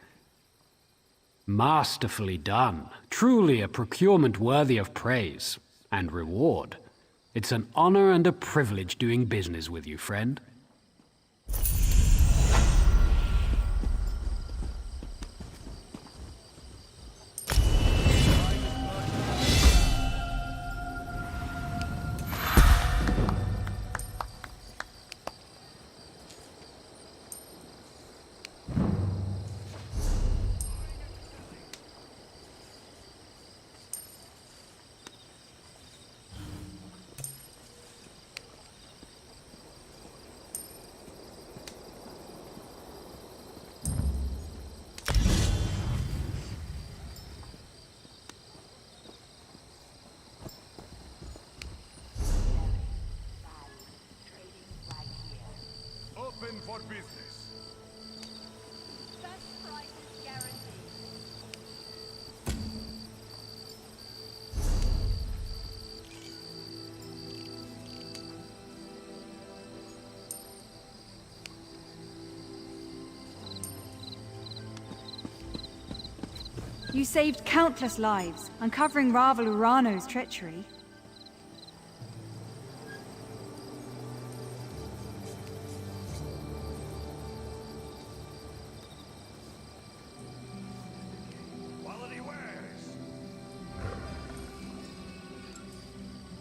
Masterfully done. Truly a procurement worthy of praise and reward. It's an honor and a privilege doing business with you, friend. Open for business. Best price is guaranteed. You saved countless lives, uncovering Ravel Urano's treachery. Quality wares.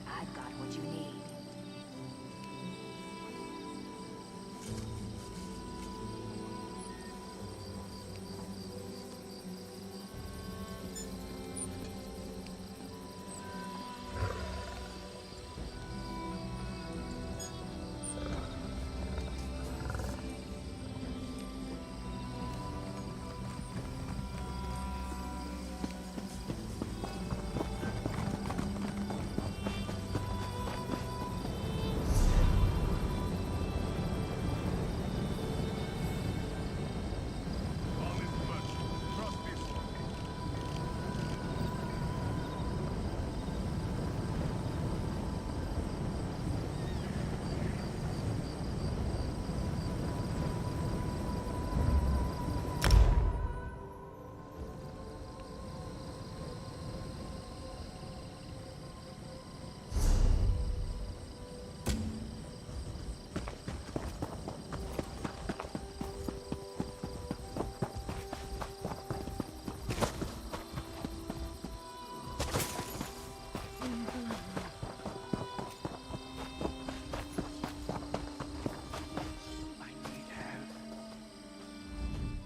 I've got what you need.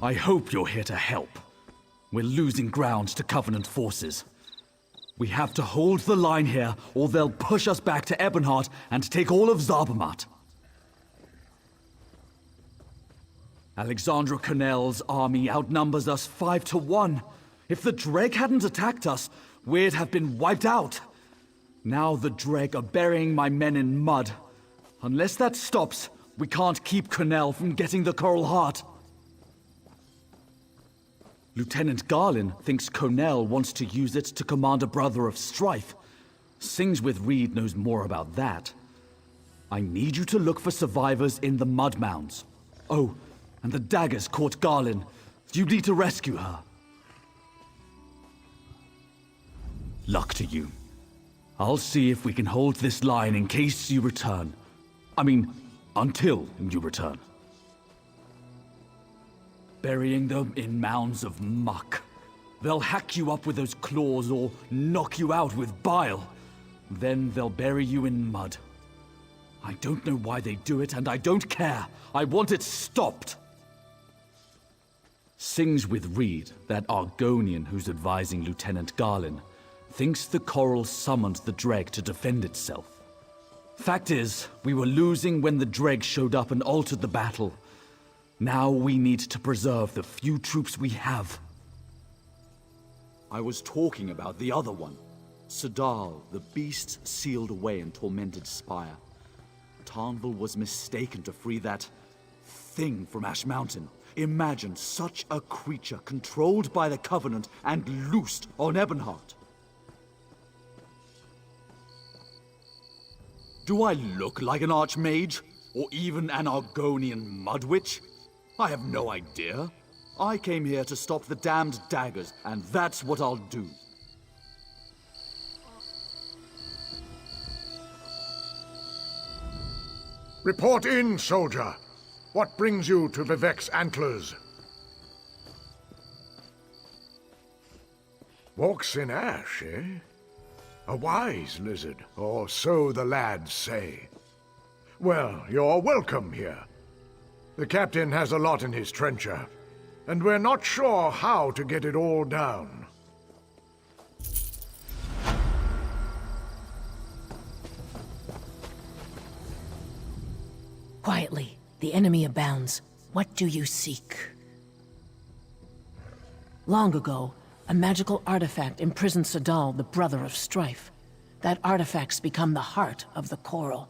I hope you're here to help. We're losing ground to Covenant forces. We have to hold the line here, or they'll push us back to Ebonheart and take all of Zarbamat. Alexandra Connell's army outnumbers us 5 to 1. If the Dreg hadn't attacked us, we'd have been wiped out. Now the Dreg are burying my men in mud. Unless that stops, we can't keep Connell from getting the Coral Heart. Lieutenant Garlin thinks Connell wants to use it to command a brother of strife. Sings with Reed knows more about that. I need you to look for survivors in the mud mounds. Oh, and the daggers caught Garlin. You need to rescue her. Luck to you. I'll see if we can hold this line in case you return. I mean, until you return. Burying them in mounds of muck. They'll hack you up with those claws or knock you out with bile. Then they'll bury you in mud. I don't know why they do it, and I don't care. I want it stopped. Sings with Reed, that Argonian who's advising Lieutenant Garlin, thinks the Coral summoned the Dreg to defend itself. Fact is, we were losing when the Dreg showed up and altered the battle. Now we need to preserve the few troops we have. I was talking about the other one. Sadal, the beast sealed away in Tormented Spire. Tarnval was mistaken to free that thing from Ash Mountain. Imagine such a creature controlled by the Covenant and loosed on Ebonheart. Do I look like an Archmage? Or even an Argonian Mudwitch? I have no idea. I came here to stop the damned daggers, and that's what I'll do. Report in, soldier. What brings you to Vivek's Antlers? Walks in ash, eh? A wise lizard, or so the lads say. Well, you're welcome here. The captain has a lot in his trencher, and we're not sure how to get it all down. Quietly, the enemy abounds. What do you seek? Long ago, a magical artifact imprisoned Sadal, the brother of strife. That artifact's become the heart of the Coral.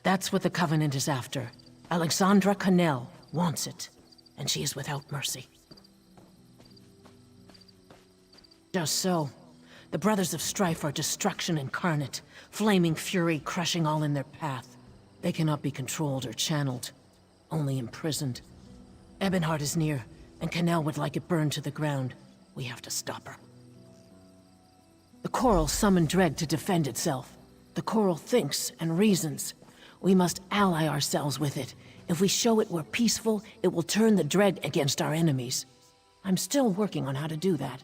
That's what the Covenant is after. Alexandra Connell wants it, and she is without mercy. Just so. The Brothers of Strife are destruction incarnate, flaming fury crushing all in their path. They cannot be controlled or channeled, only imprisoned. Ebonheart is near, and Connell would like it burned to the ground. We have to stop her. The Coral summoned Dread to defend itself. The Coral thinks and reasons. We must ally ourselves with it. If we show it we're peaceful, it will turn the Dread against our enemies. I'm still working on how to do that.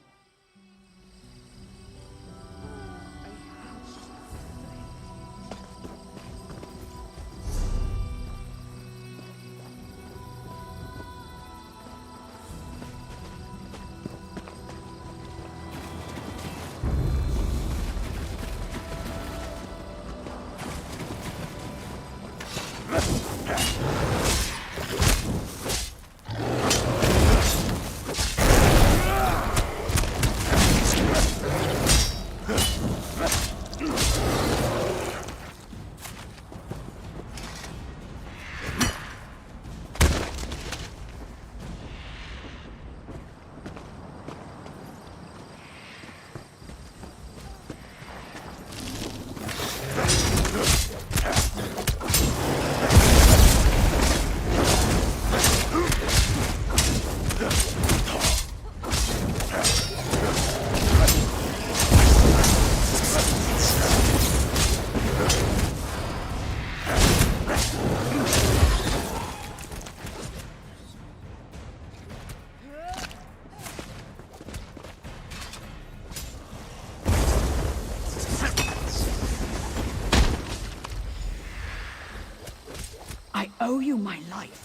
I owe you my life.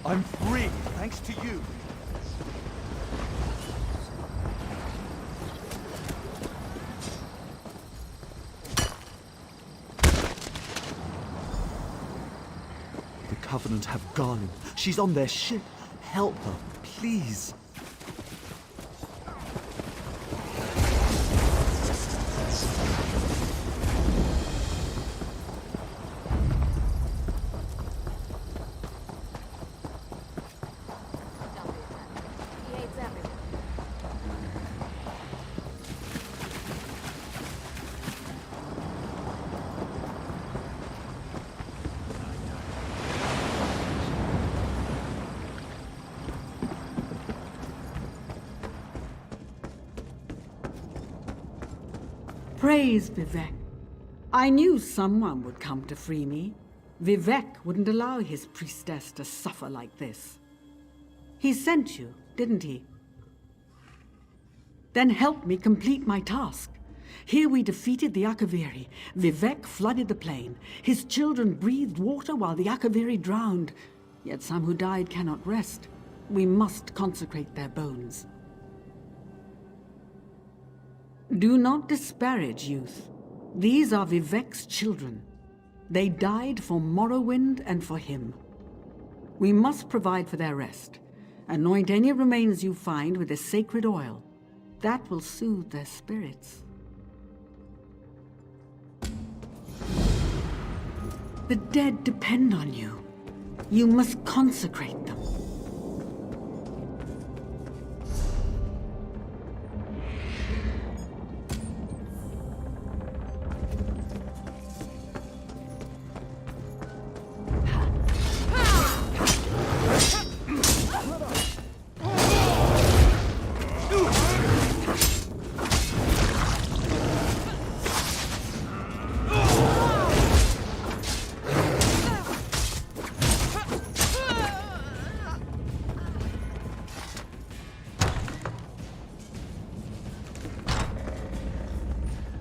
I'm free, thanks to you. The Covenant have Garland. She's on their ship. Help her, please. Praise Vivek. I knew someone would come to free me. Vivek wouldn't allow his priestess to suffer like this. He sent you, didn't he? Then help me complete my task. Here we defeated the Akaviri. Vivek flooded the plain. His children breathed water while the Akaviri drowned. Yet some who died cannot rest. We must consecrate their bones. Do not disparage youth. These are Vivek's children. They died for Morrowind and for him. We must provide for their rest. Anoint any remains you find with the sacred oil. That will soothe their spirits. The dead depend on you. You must consecrate them.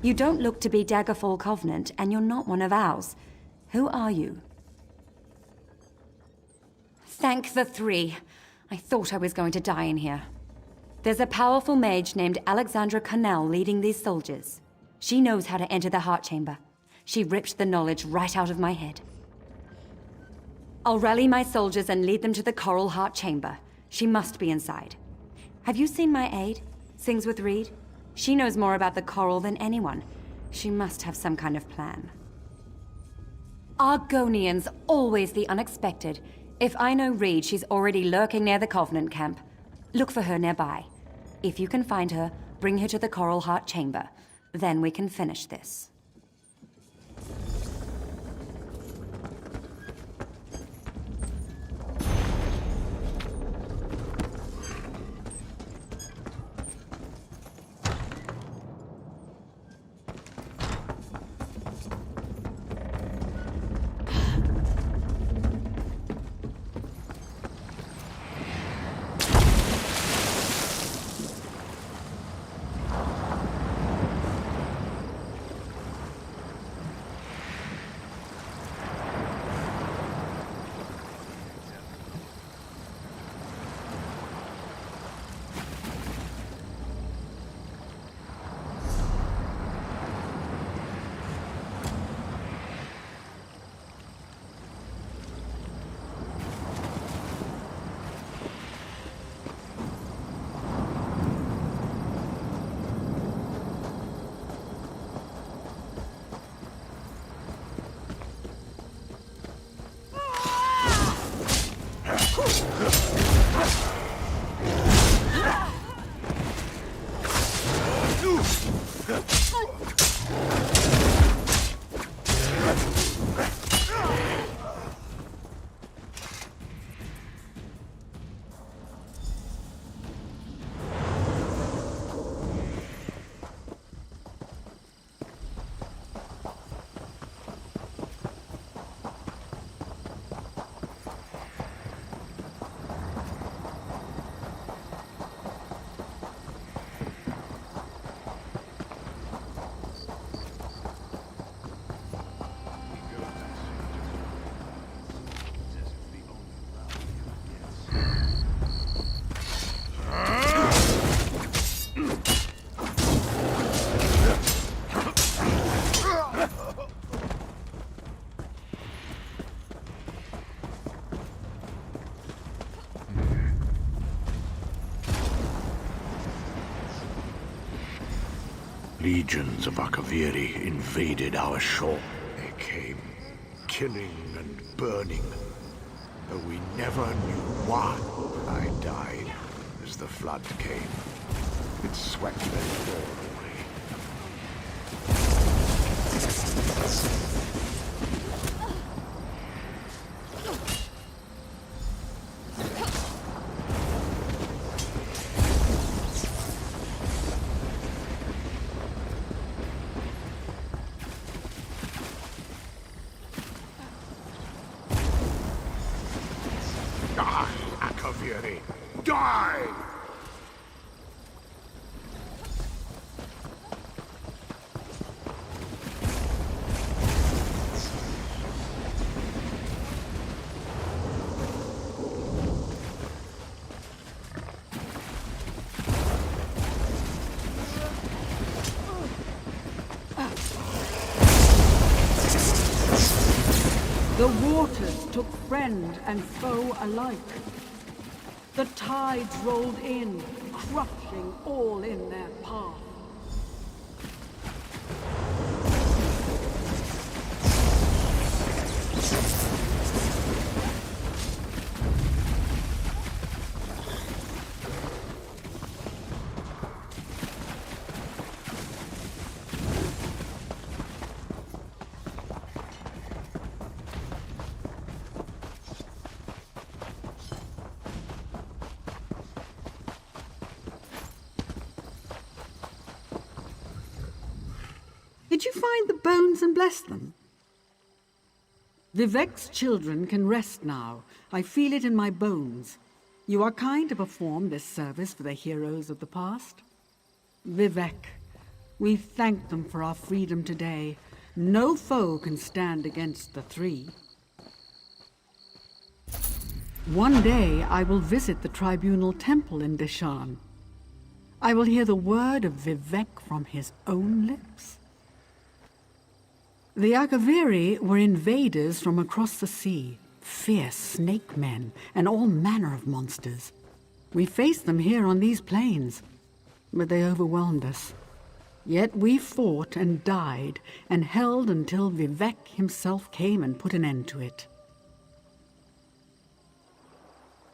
You don't look to be Daggerfall Covenant, and you're not one of ours. Who are you? Thank the three. I thought I was going to die in here. There's a powerful mage named Alexandra Connell leading these soldiers. She knows how to enter the heart chamber. She ripped the knowledge right out of my head. I'll rally my soldiers and lead them to the Coral Heart Chamber. She must be inside. Have you seen my aide? Sings with Reed? She knows more about the coral than anyone. She must have some kind of plan. Argonians, always the unexpected. If I know Reed, she's already lurking near the Covenant camp. Look for her nearby. If you can find her, bring her to the Coral Heart Chamber. Then we can finish this. Legions of Akaviri invaded our shore. They came, killing and burning, though we never knew why. I died as the flood came. It swept them all away. Akaviri, die! The waters took friend and foe alike. The tides rolled in, crushing all in their path. Did you find the bones and bless them? Vivek's children can rest now. I feel it in my bones. You are kind to perform this service for the heroes of the past. Vivek, We thank them for our freedom today. No foe can stand against the three. One day I will visit the tribunal temple in Deshan. I will hear the word of Vivek from his own lips. The Akaviri were invaders from across the sea, fierce snake men and all manner of monsters. We faced them here on these plains, but they overwhelmed us. Yet we fought and died and held until Vivek himself came and put an end to it.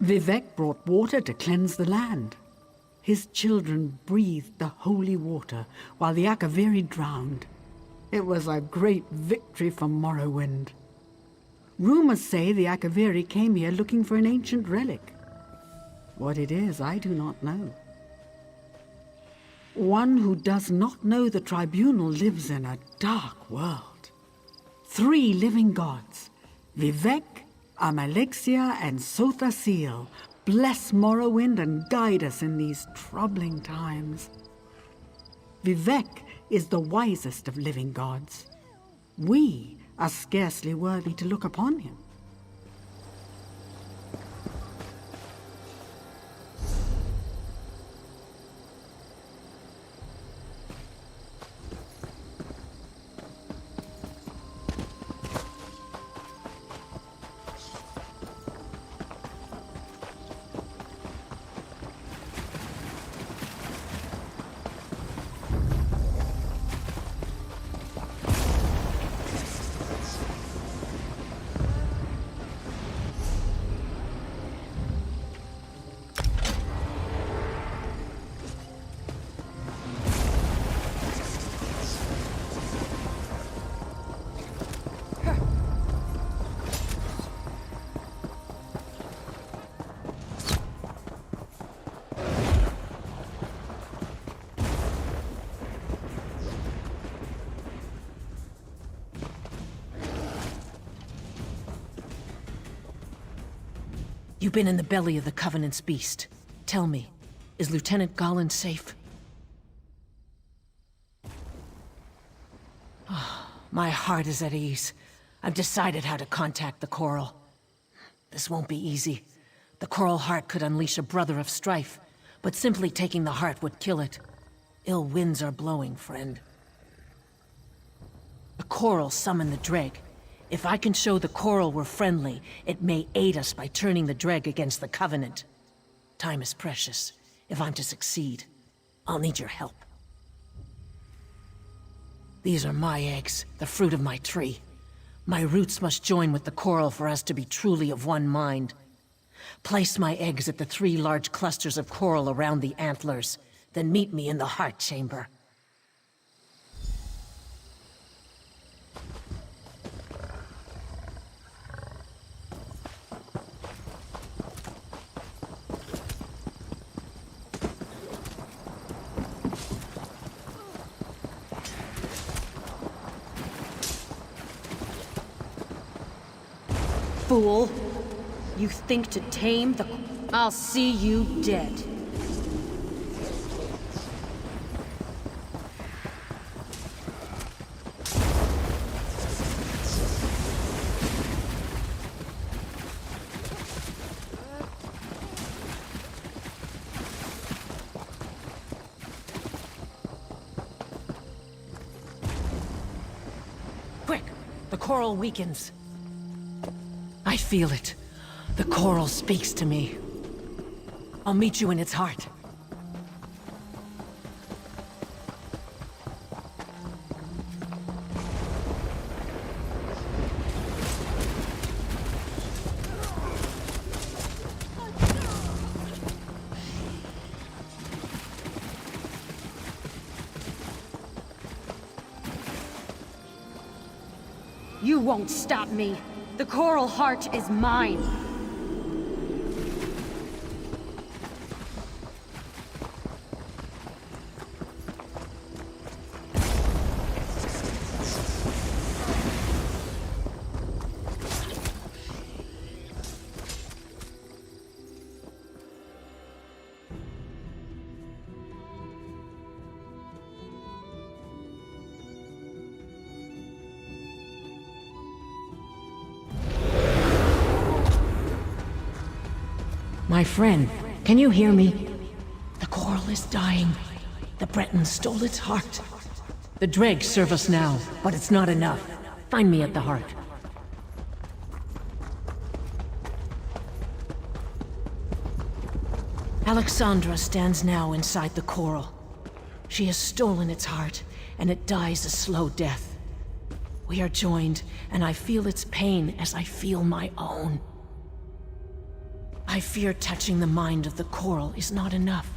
Vivek brought water to cleanse the land. His children breathed the holy water while the Akaviri drowned. It was a great victory for Morrowind. Rumors say the Akaviri came here looking for an ancient relic. What it is, I do not know. One who does not know the tribunal lives in a dark world. 3 living gods, Vivek, Amalexia, and Sothasil, bless Morrowind and guide us in these troubling times. Vivek is the wisest of living gods. We are scarcely worthy to look upon him. You've been in the belly of the Covenant's beast. Tell me, is Lieutenant Garland safe? Oh, my heart is at ease. I've decided how to contact the Coral. This won't be easy. The Coral Heart could unleash a brother of strife, but simply taking the heart would kill it. Ill winds are blowing, friend. The Coral summoned the Dreg. If I can show the Coral we're friendly, it may aid us by turning the Dreg against the Covenant. Time is precious. If I'm to succeed, I'll need your help. These are my eggs, the fruit of my tree. My roots must join with the Coral for us to be truly of one mind. Place my eggs at the 3 large clusters of coral around the antlers, then meet me in the heart chamber. Fool! You think to tame the... I'll see you dead. Quick! The Coral weakens. I feel it. The Coral speaks to me. I'll meet you in its heart. You won't stop me. The Coral Heart is mine. My friend, can you hear me? The coral is dying. The Bretons stole its heart. The dregs serve us now, but it's not enough. Find me at the heart. Alexandra stands now inside the coral. She has stolen its heart, and it dies a slow death. We are joined, and I feel its pain as I feel my own. I fear touching the mind of the coral is not enough.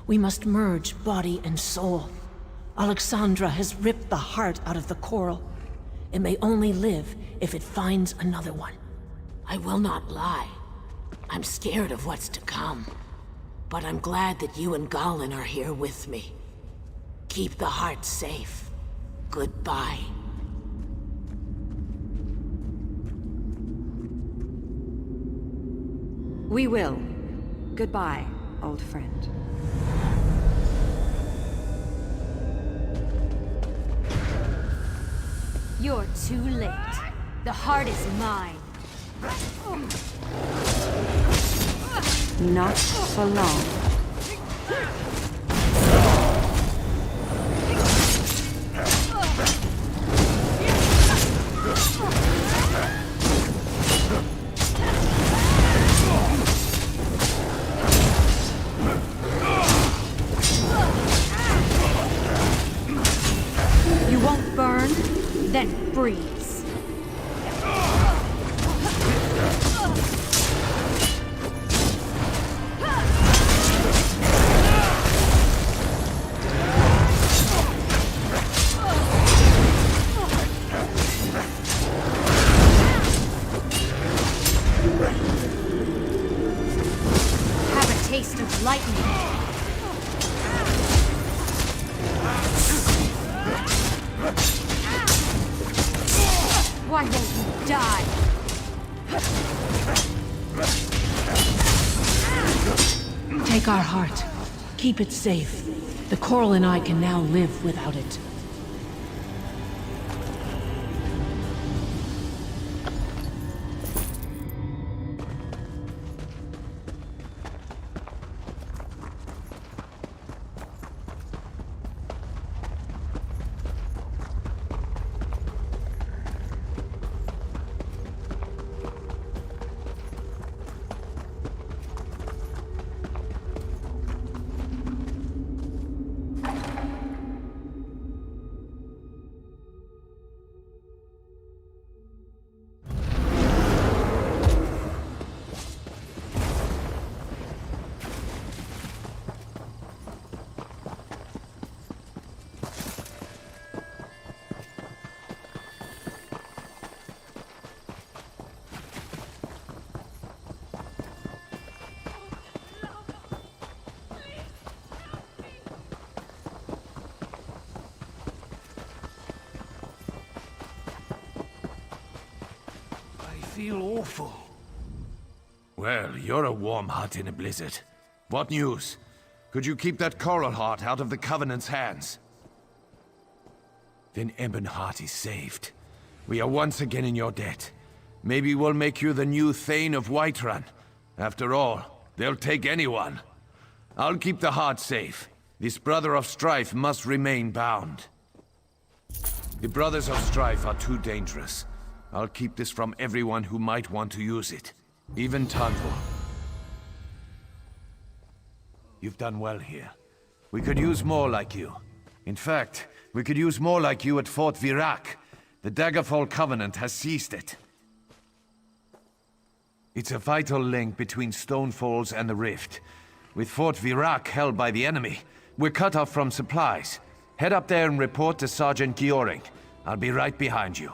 We must merge body and soul. Alexandra has ripped the heart out of the coral. It may only live if it finds another one. I will not lie. I'm scared of what's to come. But I'm glad that you and Gallen are here with me. Keep the heart safe. Goodbye. We will. Goodbye, old friend. You're too late. The heart is mine. Not for long. You won't burn? Then freeze. Have a taste of lightning. Why won't you die? Take our heart. Keep it safe. The coral and I can now live without it. Feel awful. Well, you're a warm heart in a blizzard. What news? Could you keep that coral heart out of the Covenant's hands? Then Ebonheart is saved. We are once again in your debt. Maybe we'll make you the new Thane of Whiterun. After all, they'll take anyone. I'll keep the heart safe. This Brother of Strife must remain bound. The Brothers of Strife are too dangerous. I'll keep this from everyone who might want to use it. Even Tanvor. You've done well here. We could use more like you. In fact, we could use more like you at Fort Virac. The Daggerfall Covenant has seized it. It's a vital link between Stonefalls and the Rift. With Fort Virac held by the enemy, we're cut off from supplies. Head up there and report to Sergeant Gioring. I'll be right behind you.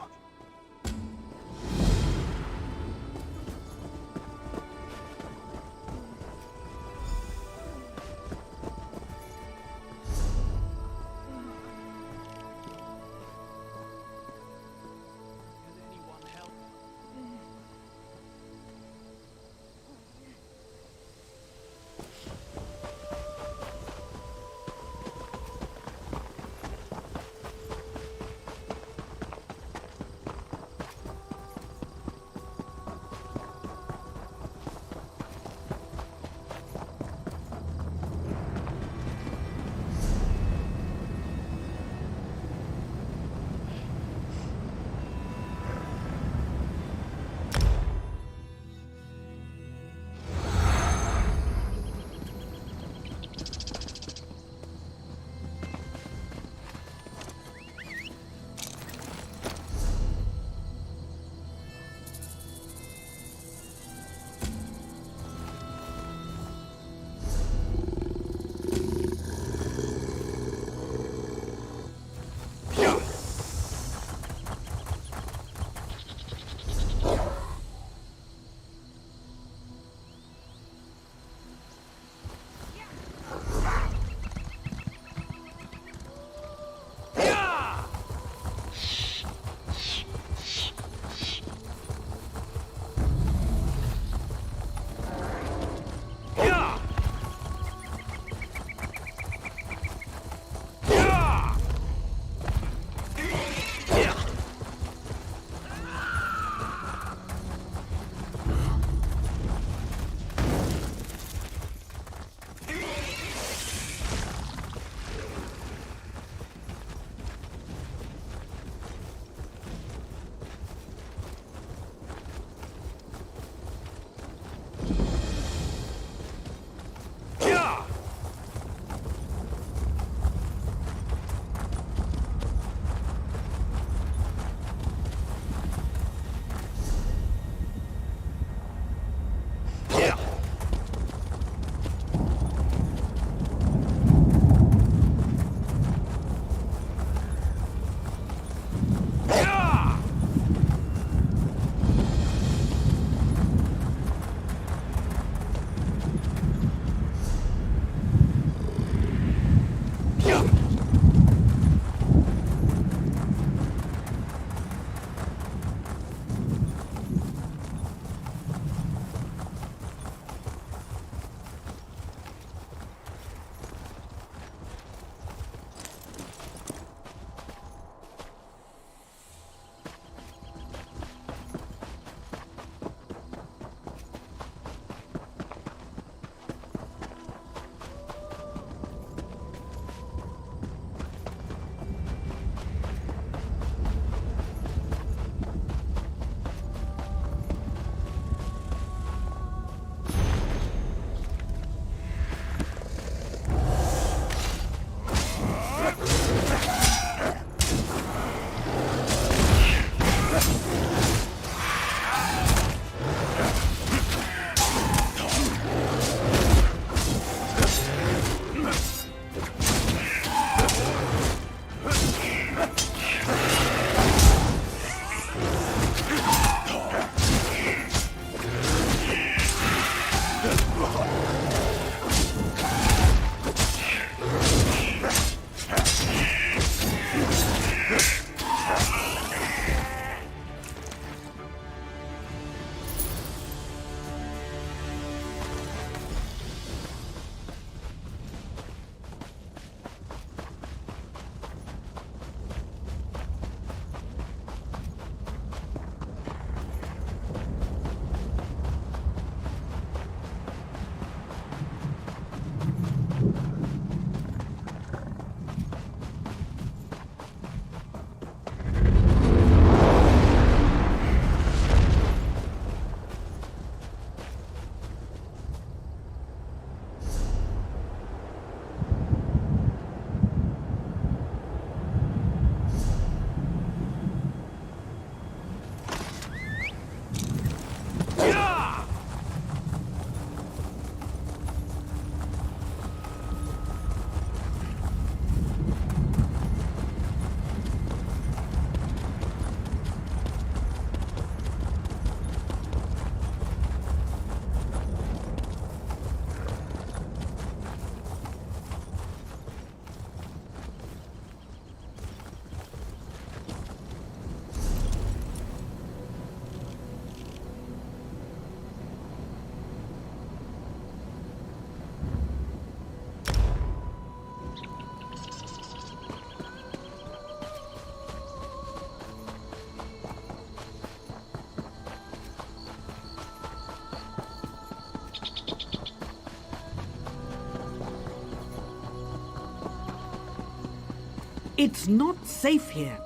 It's not safe here.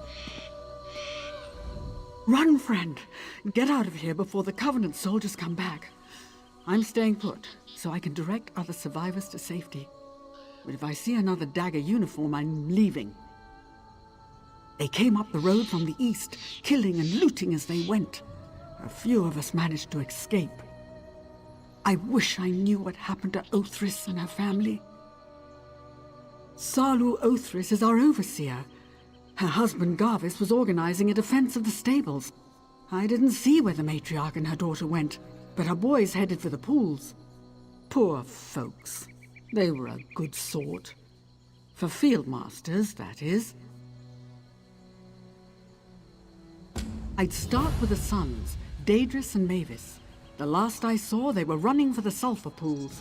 Run, friend. Get out of here before the Covenant soldiers come back. I'm staying put, so I can direct other survivors to safety. But if I see another dagger uniform, I'm leaving. They came up the road from the east, killing and looting as they went. A few of us managed to escape. I wish I knew what happened to Othris and her family. Salu Othris is our overseer. Her husband Garvis was organizing a defense of the stables. I didn't see where the matriarch and her daughter went, but her boys headed for the pools. Poor folks. They were a good sort. For field masters, that is. I'd start with the sons, Daedrus and Mavis. The last I saw, they were running for the sulfur pools.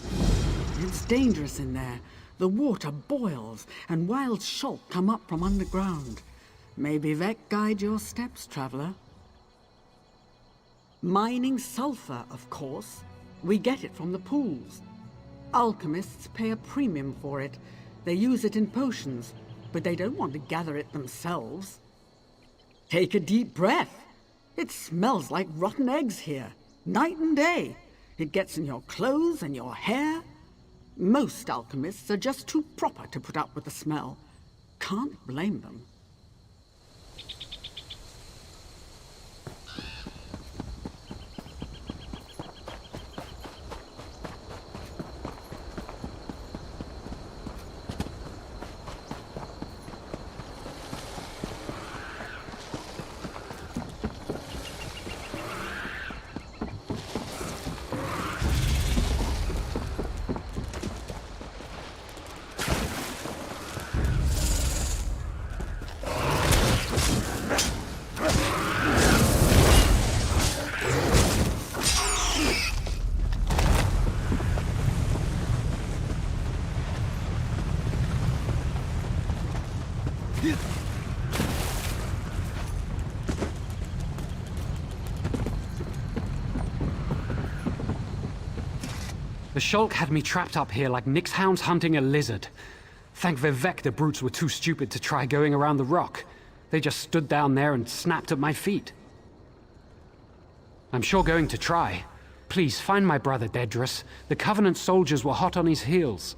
It's dangerous in there. The water boils, and wild shot come up from underground. May Vivec guide your steps, traveler. Mining sulfur, of course. We get it from the pools. Alchemists pay a premium for it. They use it in potions, but they don't want to gather it themselves. Take a deep breath. It smells like rotten eggs here, night and day. It gets in your clothes and your hair. Most alchemists are just too proper to put up with the smell. Can't blame them. The Shulk had me trapped up here like Nyx hounds hunting a lizard. Thank Vivec the brutes were too stupid to try going around the rock. They just stood down there and snapped at my feet. I'm sure going to try. Please, find my brother Daedrus. The Covenant soldiers were hot on his heels.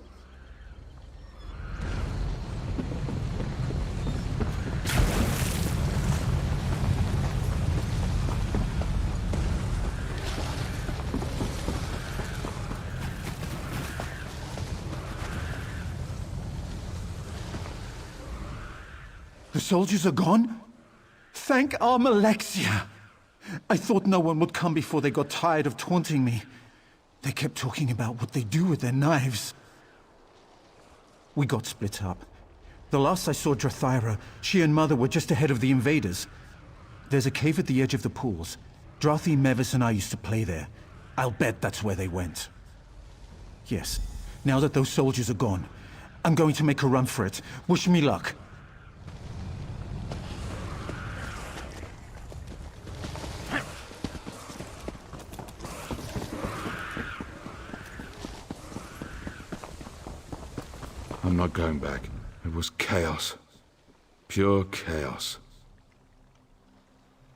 The soldiers are gone? Thank Almalexia! I thought no one would come before they got tired of taunting me. They kept talking about what they do with their knives. We got split up. The last I saw Drathyra, she and Mother were just ahead of the invaders. There's a cave at the edge of the pools. Drathi, Mevis and I used to play there. I'll bet that's where they went. Yes, now that those soldiers are gone, I'm going to make a run for it. Wish me luck. I'm not going back. It was chaos. Pure chaos.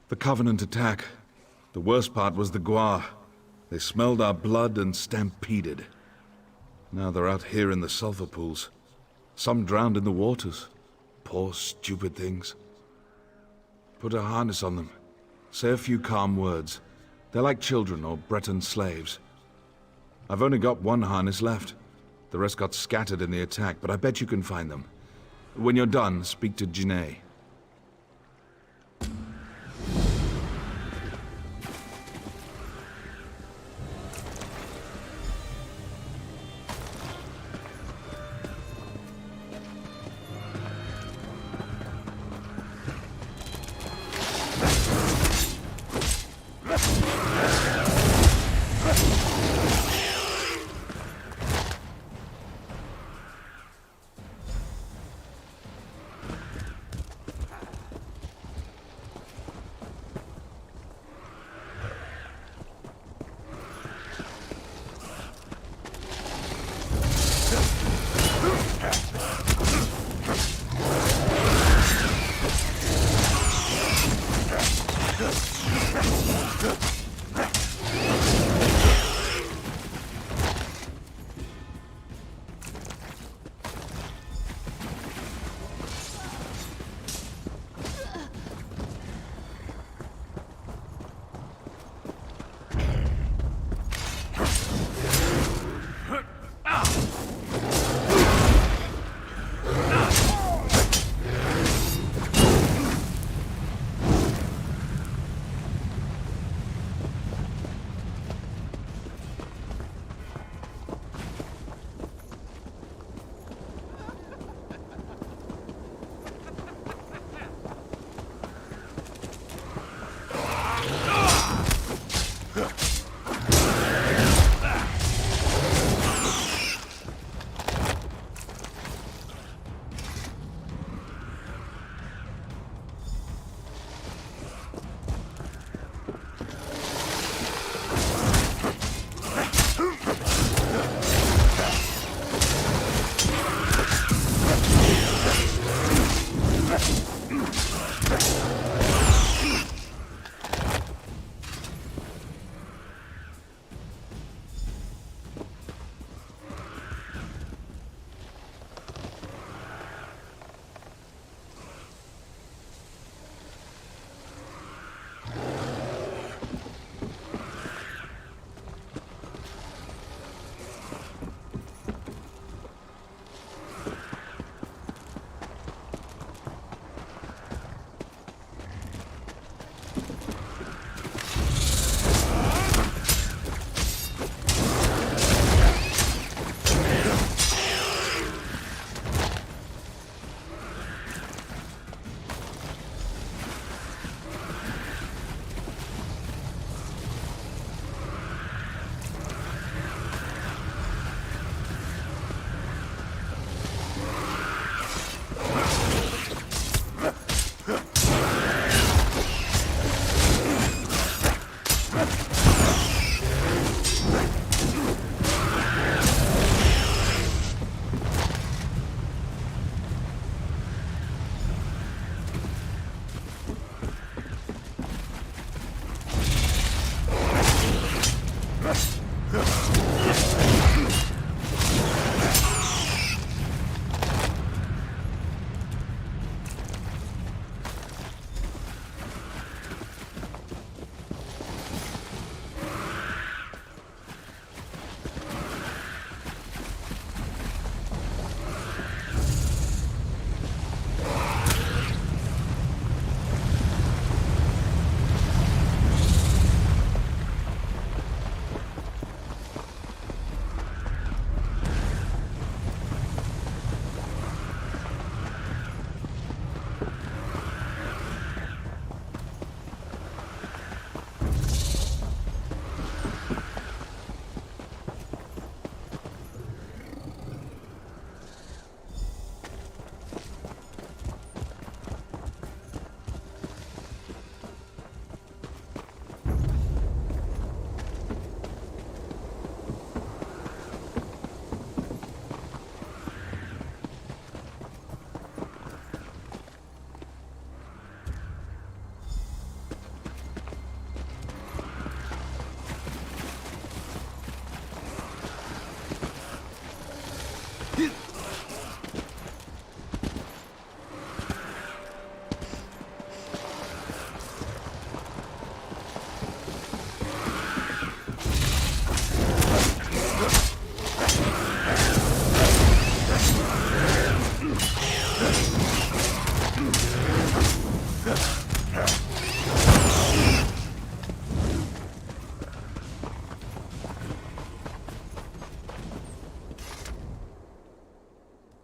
The Covenant attack. The worst part was the Guar. They smelled our blood and stampeded. Now they're out here in the sulfur pools. Some drowned in the waters. Poor, stupid things. Put a harness on them. Say a few calm words. They're like children or Breton slaves. I've only got one harness left. The rest got scattered in the attack, but I bet you can find them. When you're done, speak to Janae.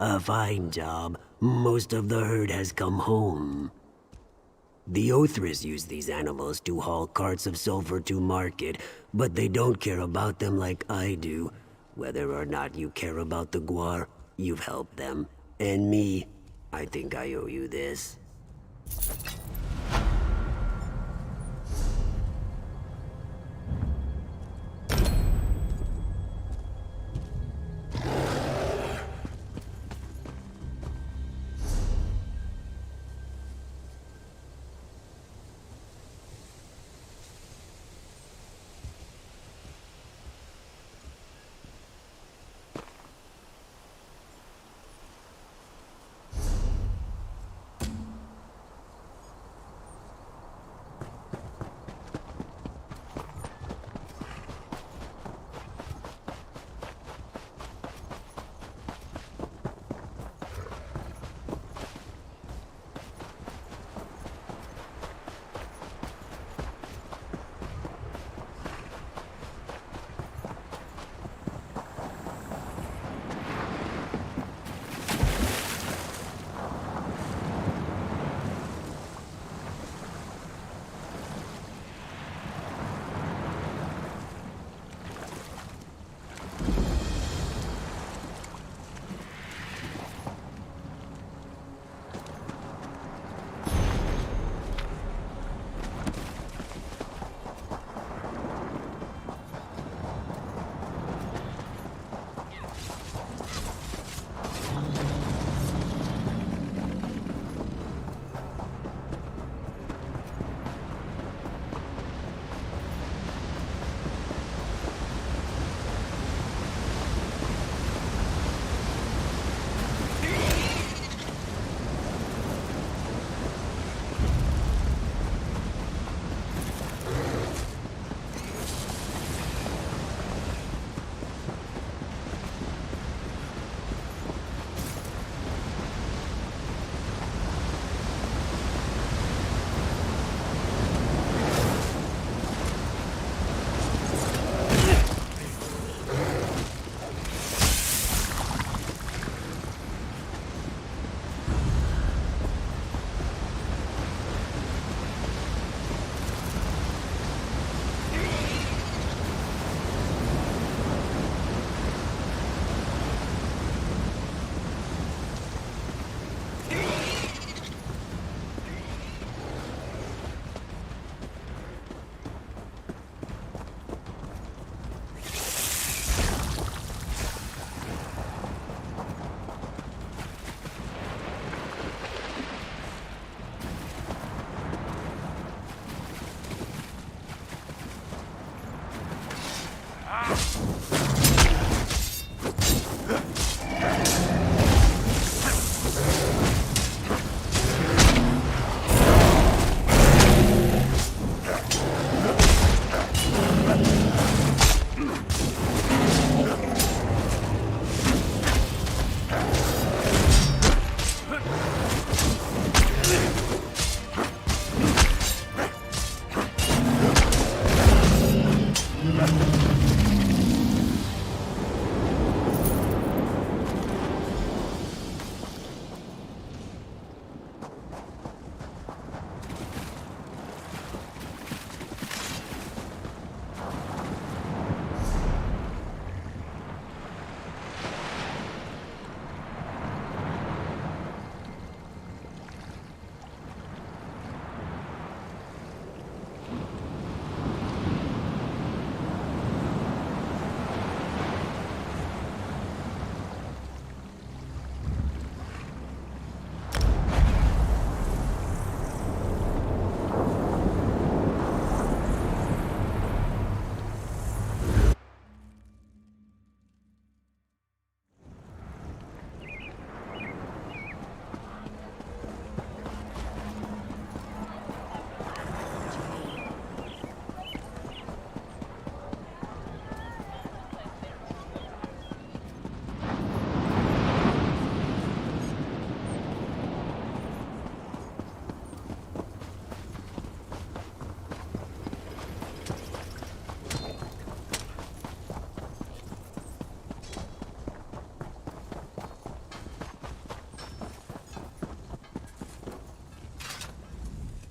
A fine job. Most of the herd has come home. The Othras use these animals to haul carts of sulfur to market, but they don't care about them like I do. Whether or not you care about the Guar, you've helped them. And me, I think I owe you this.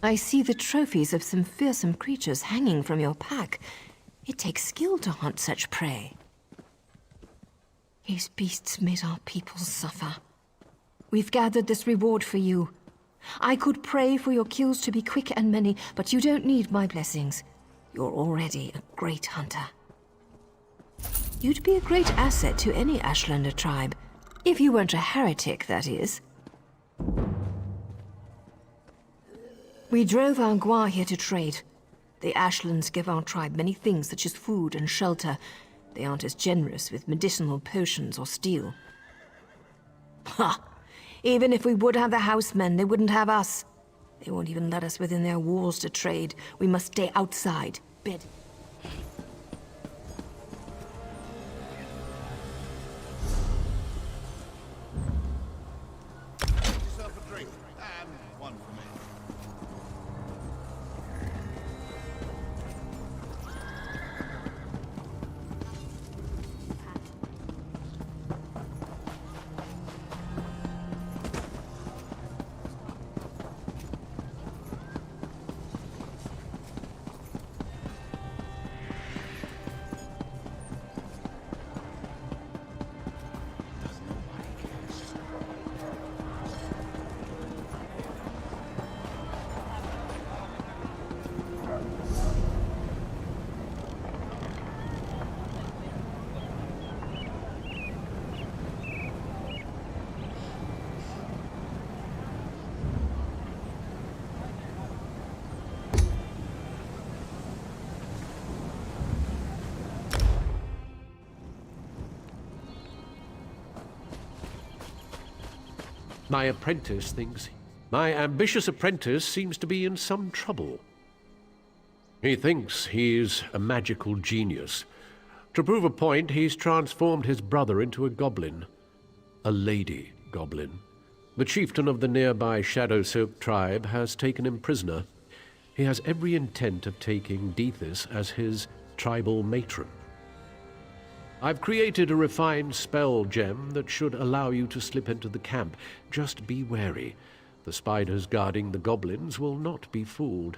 I see the trophies of some fearsome creatures hanging from your pack. It takes skill to hunt such prey. These beasts made our people suffer. We've gathered this reward for you. I could pray for your kills to be quick and many, but you don't need my blessings. You're already a great hunter. You'd be a great asset to any Ashlander tribe. If you weren't a heretic, that is. We drove our Gua here to trade. The Ashlands give our tribe many things such as food and shelter. They aren't as generous with medicinal potions or steel. Ha! Even if we would have the housemen, they wouldn't have us. They won't even let us within their walls to trade. We must stay outside. Bed. Yourself a drink, and one for me. My ambitious apprentice seems to be in some trouble. He thinks he's a magical genius. To prove a point, he's transformed his brother into a goblin. A lady goblin. The chieftain of the nearby Shadow Soap tribe has taken him prisoner. He has every intent of taking Dethys as his tribal matron. I've created a refined spell gem that should allow you to slip into the camp. Just be wary. The spiders guarding the goblins will not be fooled.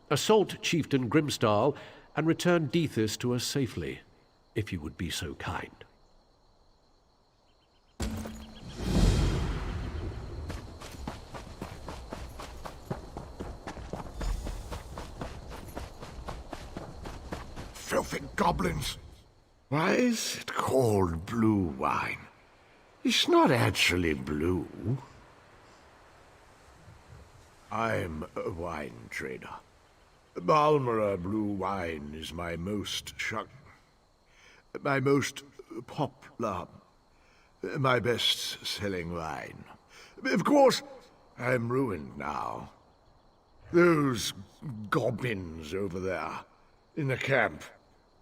Assault Chieftain Grimstal and return Dethys to us safely, if you would be so kind. Filthy goblins! Why is it called blue wine? It's not actually blue. I'm a wine trader. Balmora blue wine is my most My most popular, my best-selling wine. Of course, I'm ruined now. Those goblins over there, in the camp,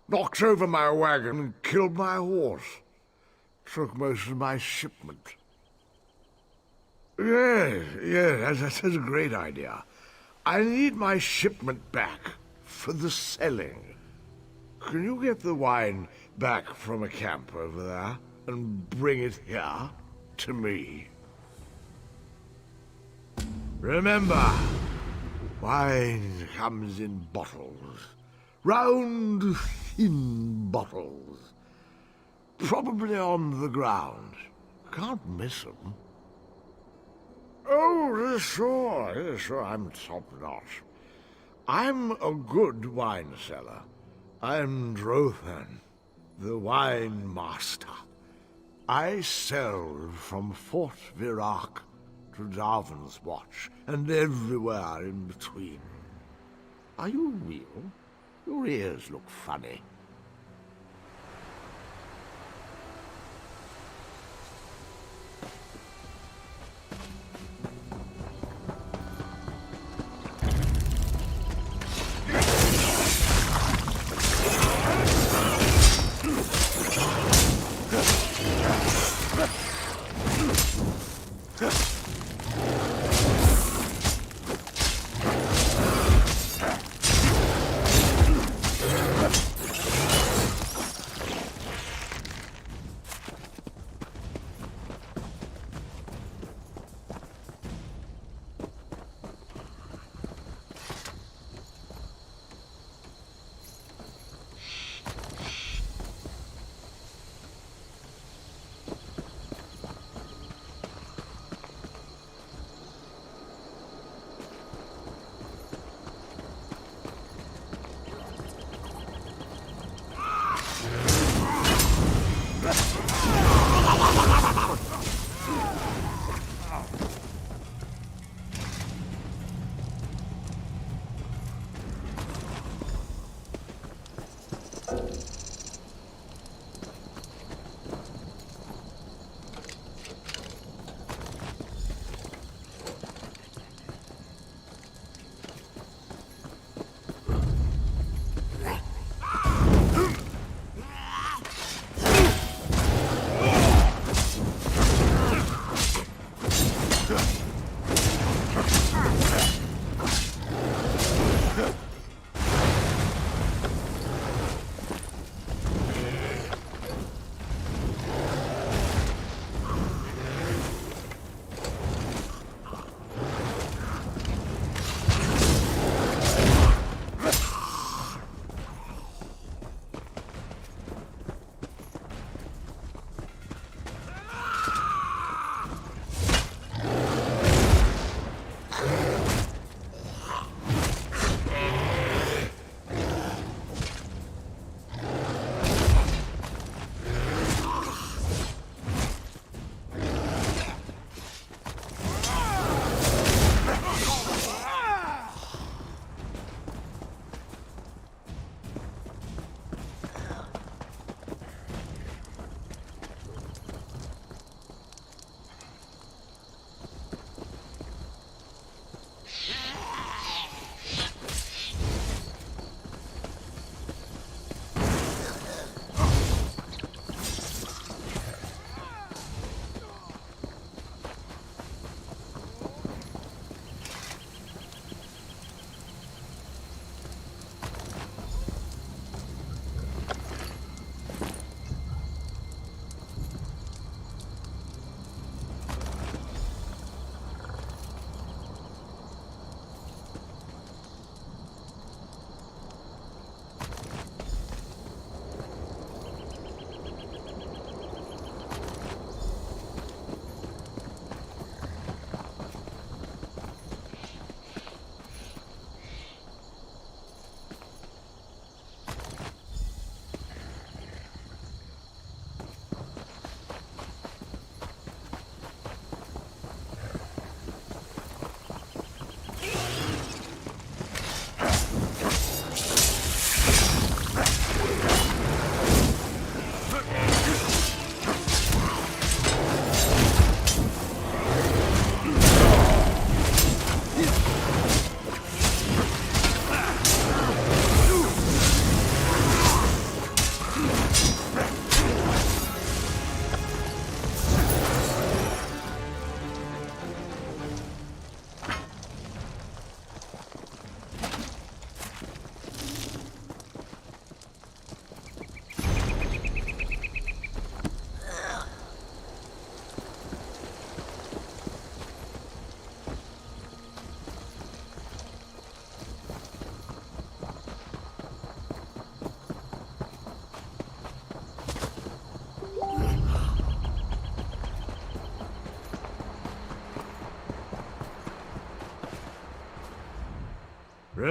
knocked over my wagon and killed my horse. Took most of my shipment. Yes, that's a great idea. I need my shipment back for the selling. Can you get the wine back from a camp over there and bring it here to me? Remember, wine comes in bottles. Round, thin bottles. Probably on the ground. Can't miss them. Oh, sure, I'm top-notch. I'm a good wine seller. I'm Thrainsson, the wine master. I sell from Fort Virac to Darvin's Watch, and everywhere in between. Are you real? Your ears look funny.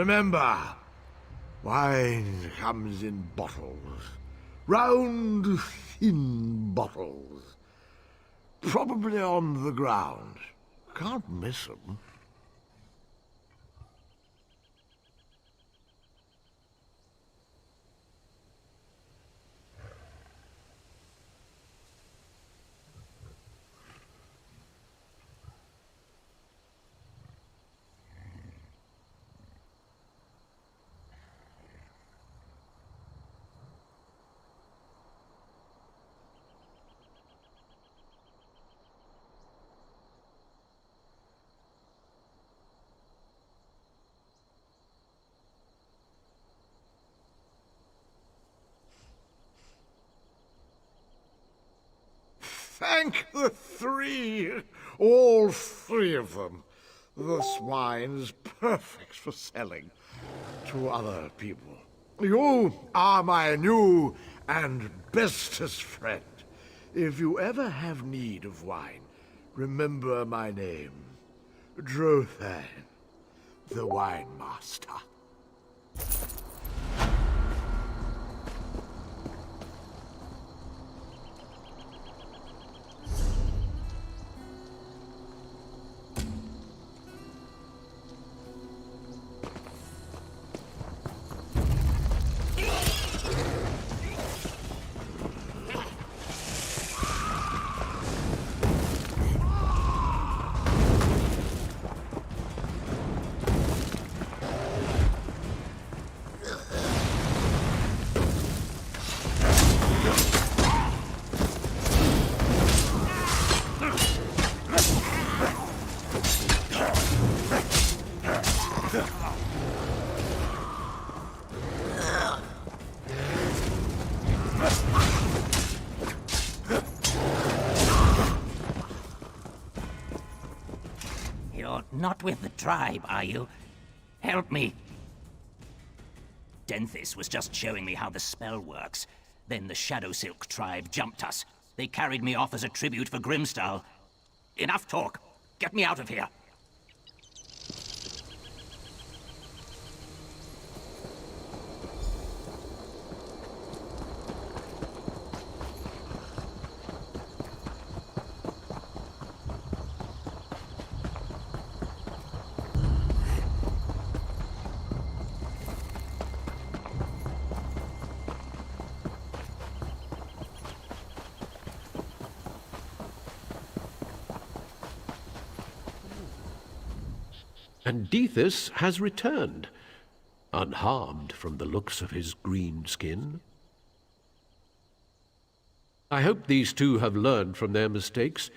Remember, wine comes in bottles. Round, thin bottles. Probably on the ground. Can't miss 'em. Thank the three, all three of them. This wine's perfect for selling to other people. You are my new and bestest friend. If you ever have need of wine, remember my name, Thrainsson, the wine master. You're not with the tribe, are you? Help me. Denthis was just showing me how the spell works. Then the Shadow Silk tribe jumped us. They carried me off as a tribute for Grimstall. Enough talk. Get me out of here. And Dethys has returned, unharmed from the looks of his green skin. I hope these two have learned from their mistakes.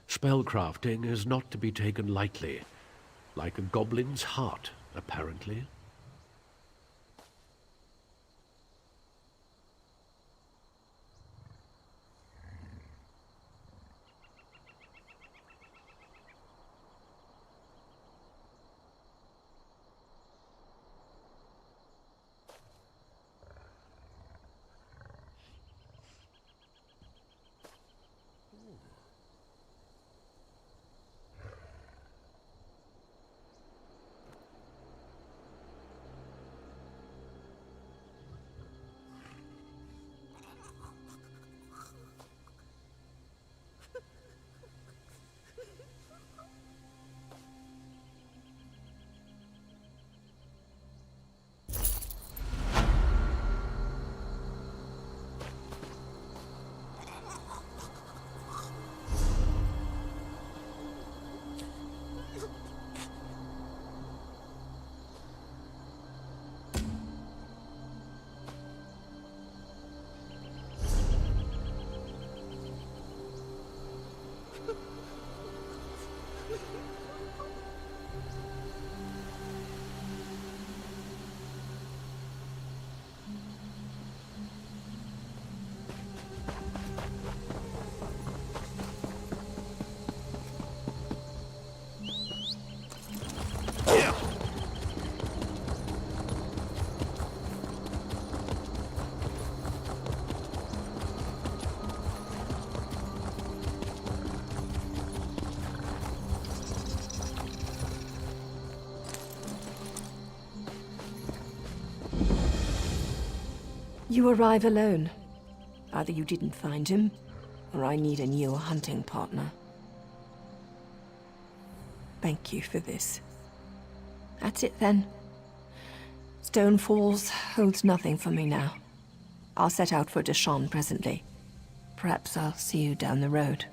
Spellcrafting is not to be taken lightly, like a goblin's heart, apparently. You arrive alone. Either you didn't find him, or I need a new hunting partner. Thank you for this. That's it then. Stone Falls holds nothing for me now. I'll set out for Deshawn presently. Perhaps I'll see you down the road.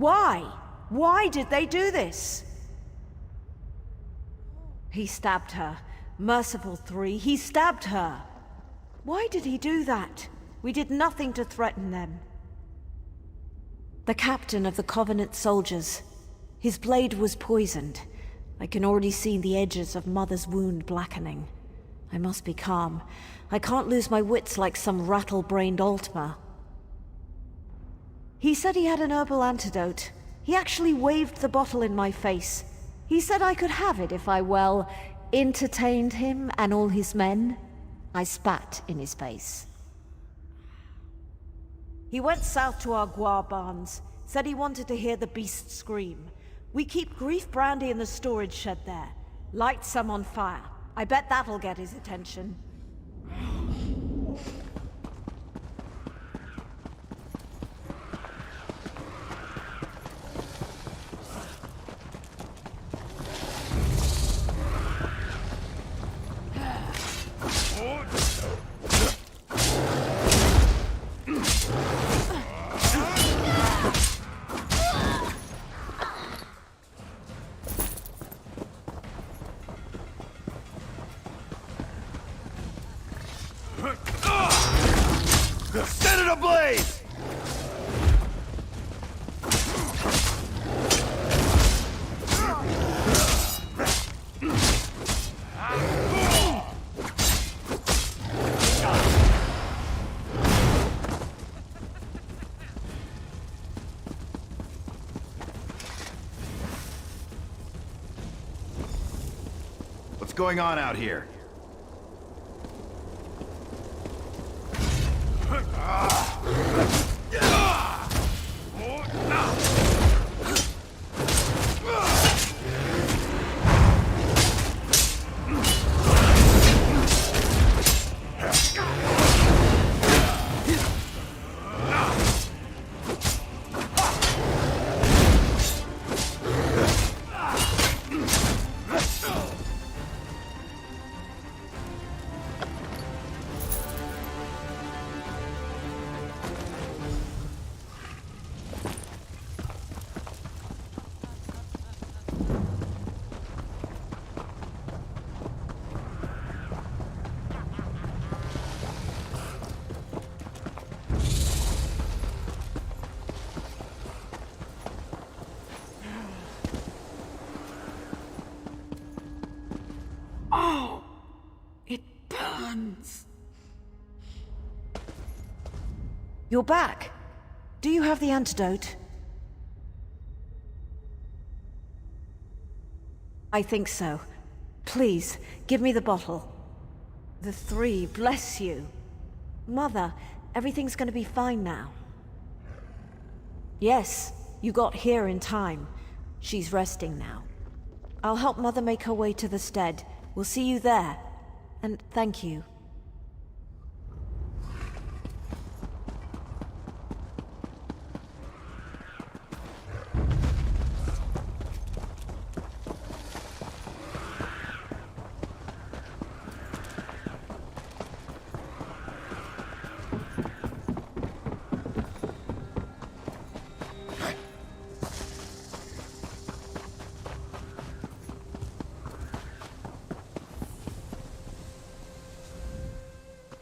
Why? Why did they do this? He stabbed her. Merciful Three, he stabbed her. Why did he do that? We did nothing to threaten them. The captain of the Covenant soldiers. His blade was poisoned. I can already see the edges of Mother's wound blackening. I must be calm. I can't lose my wits like some rattle-brained Altmer. He said he had an herbal antidote. He actually waved the bottle in my face. He said I could have it if I, well, entertained him and all his men. I spat in his face. He went south to our guar barns. Said he wanted to hear the beast scream. We keep grief brandy in the storage shed there. Light some on fire. I bet that'll get his attention. going on out here? Oh, it burns. You're back. Do you have the antidote? I think so. Please, give me the bottle. The three, bless you. Mother, everything's gonna be fine now. Yes, you got here in time. She's resting now. I'll help Mother make her way to the stead. We'll see you there. And thank you.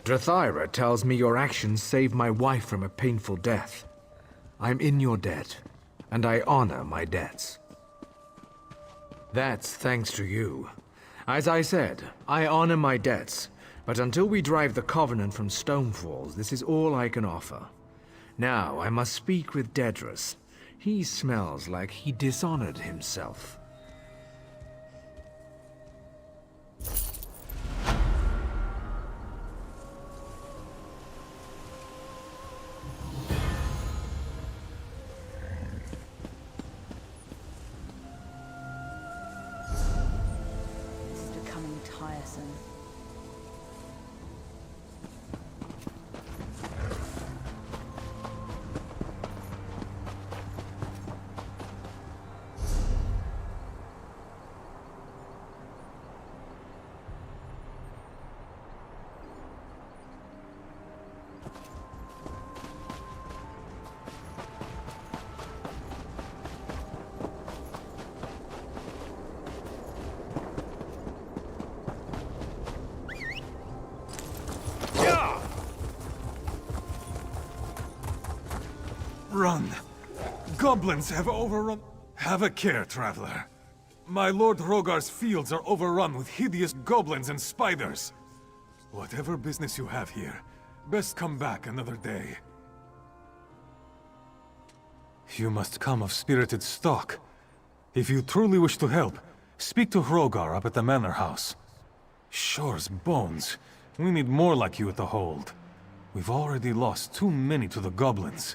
Thrainsson tells me your actions saved my wife from a painful death. I'm in your debt, and I honor my debts. That's thanks to you. As I said, I honor my debts, but until we drive the Covenant from Stonefalls, this is all I can offer. Now I must speak with Dedrus. He smells like he dishonored himself. Tiresome. Run! Goblins have overrun... Have a care, traveler. My Lord Hrogar's fields are overrun with hideous goblins and spiders. Whatever business you have here, best come back another day. You must come of spirited stock. If you truly wish to help, speak to Hrogar up at the manor house. Shore's bones. We need more like you at the hold. We've already lost too many to the goblins.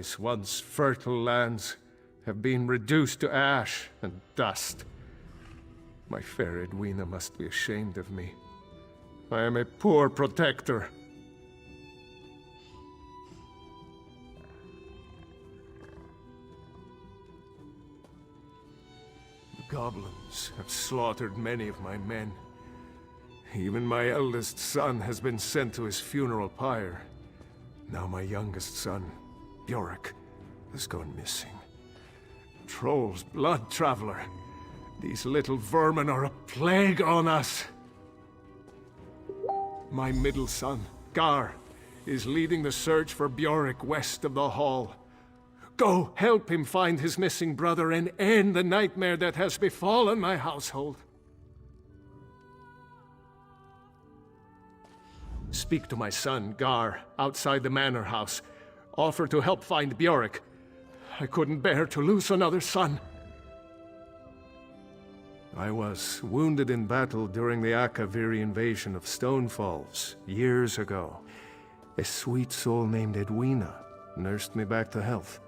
These once fertile lands have been reduced to ash and dust. My fair Edwina must be ashamed of me. I am a poor protector. The goblins have slaughtered many of my men. Even my eldest son has been sent to his funeral pyre. Now my youngest son, Bjork, has gone missing. Trolls, blood traveler. These little vermin are a plague on us. My middle son, Gar, is leading the search for Bjork west of the Hall. Go help him find his missing brother and end the nightmare that has befallen my household. Speak to my son, Gar, outside the manor house. Offer to help find Bjork. I couldn't bear to lose another son. I was wounded in battle during the Akaviri invasion of Stonefalls years ago. A sweet soul named Edwina nursed me back to health.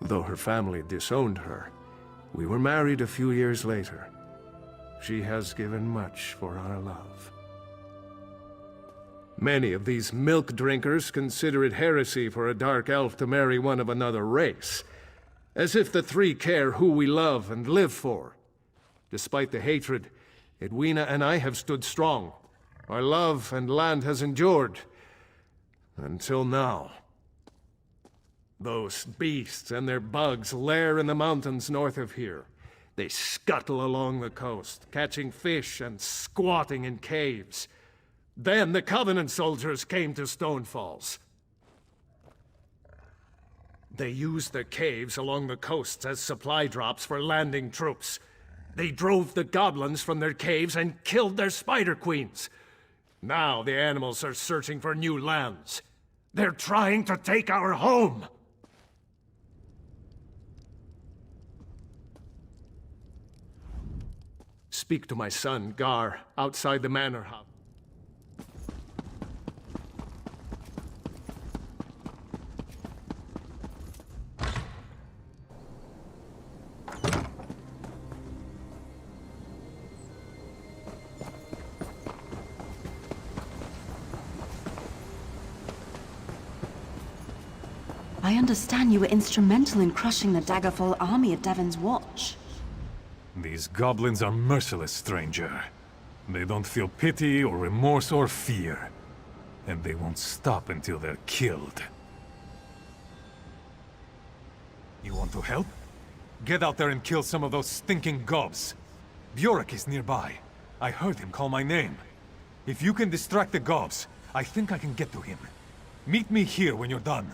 Though her family disowned her, we were married a few years later. She has given much for our love. Many of these milk drinkers consider it heresy for a dark elf to marry one of another race, as if the three care who we love and live for. Despite the hatred, Edwina and I have stood strong. Our love and land has endured. Until now. Those beasts and their bugs lair in the mountains north of here. They scuttle along the coast, catching fish and squatting in caves. Then the Covenant soldiers came to Stonefalls. They used the caves along the coasts as supply drops for landing troops. They drove the goblins from their caves and killed their spider queens. Now the animals are searching for new lands. They're trying to take our home! Speak to my son, Gar, outside the manor house. I understand you were instrumental in crushing the Daggerfall army at Devon's Watch. These goblins are merciless, stranger. They don't feel pity or remorse or fear. And they won't stop until they're killed. You want to help? Get out there and kill some of those stinking gobs. Bjork is nearby. I heard him call my name. If you can distract the gobs, I think I can get to him. Meet me here when you're done.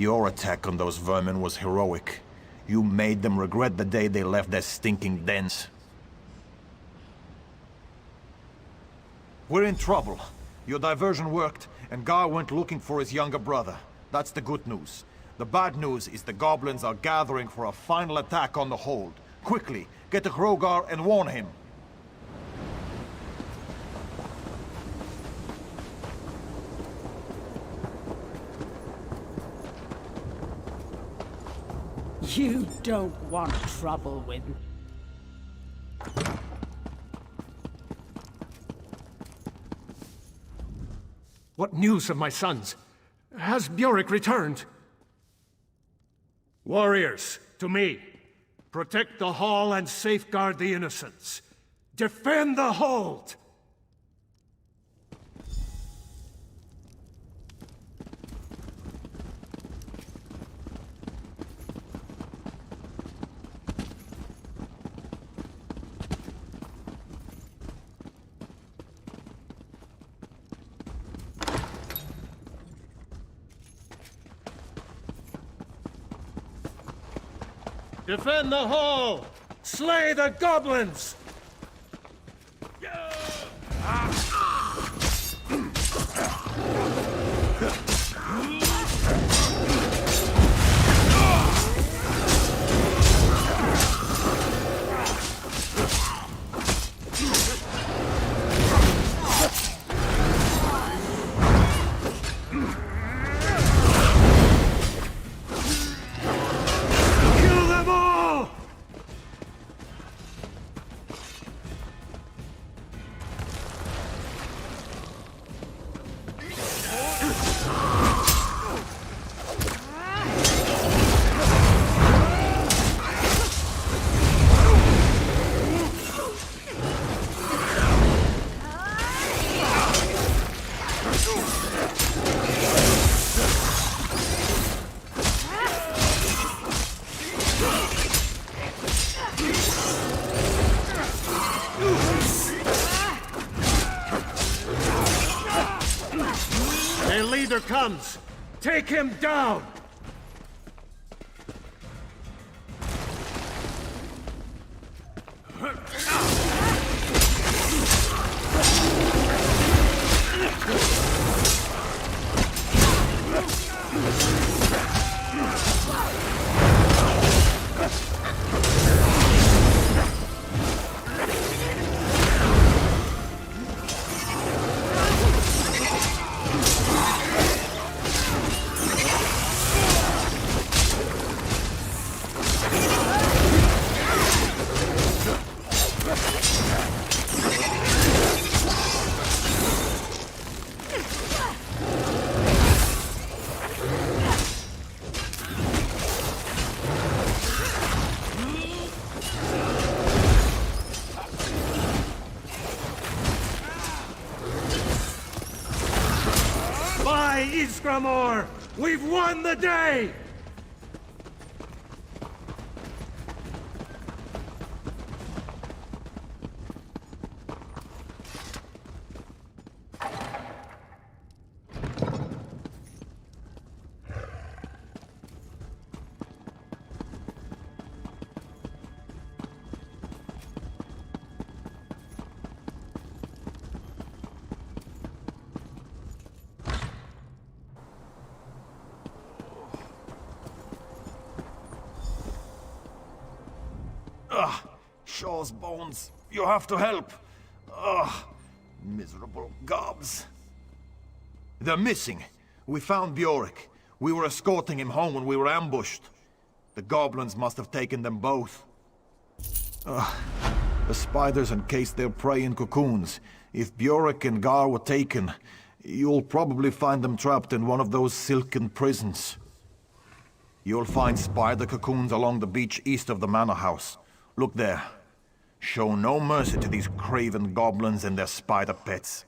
Your attack on those vermin was heroic. You made them regret the day they left their stinking dens. We're in trouble. Your diversion worked, and Gar went looking for his younger brother. That's the good news. The bad news is the goblins are gathering for a final attack on the hold. Quickly, get to Hrogar and warn him. You don't want trouble with me. What news of my sons? Has Bjork returned? Warriors, to me. Protect the hall and safeguard the innocents. Defend the hold! Defend the hall! Slay the goblins! Their leader comes! Take him down! By Ysgramor! We've won the day! Shaw's bones. You have to help. Ugh. Miserable gobs. They're missing. We found Bjork. We were escorting him home when we were ambushed. The goblins must have taken them both. The spiders encased their prey in cocoons. If Bjork and Gar were taken, you'll probably find them trapped in one of those silken prisons. You'll find spider cocoons along the beach east of the manor house. Look there. Show no mercy to these craven goblins and their spider pets.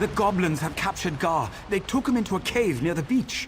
The goblins have captured Gar. They took him into a cave near the beach.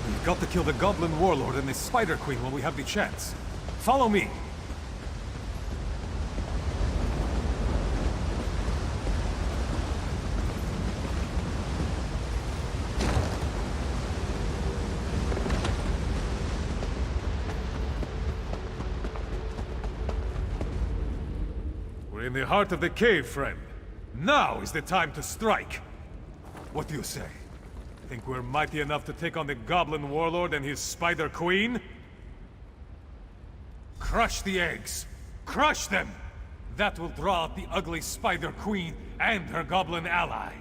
We've got to kill the Goblin Warlord and the Spider Queen when we have the chance. Follow me! We're in the heart of the cave, friend. Now is the time to strike! What do you say? Think we're mighty enough to take on the Goblin Warlord and his Spider Queen? Crush the eggs! Crush them! That will draw out the ugly Spider Queen and her Goblin ally.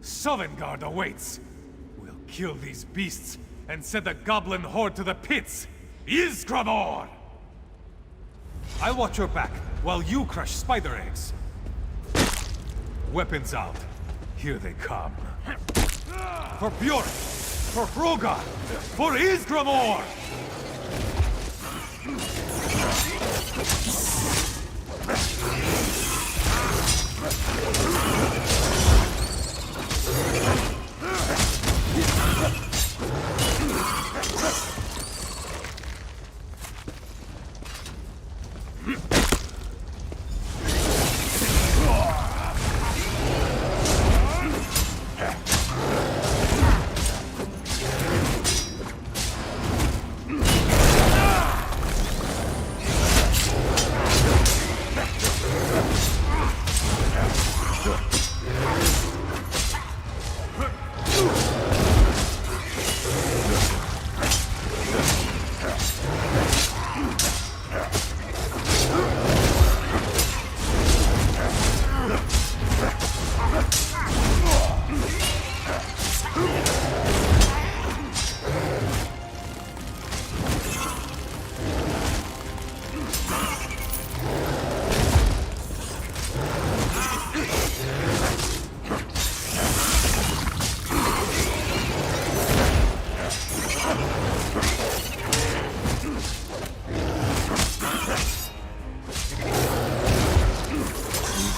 Sovngarde awaits! We'll kill these beasts and send the Goblin horde to the pits! Ysgramor! I'll watch your back while you crush spider eggs. Weapons out. Here they come. For Bjork! For Hrogar! For Ysgramor!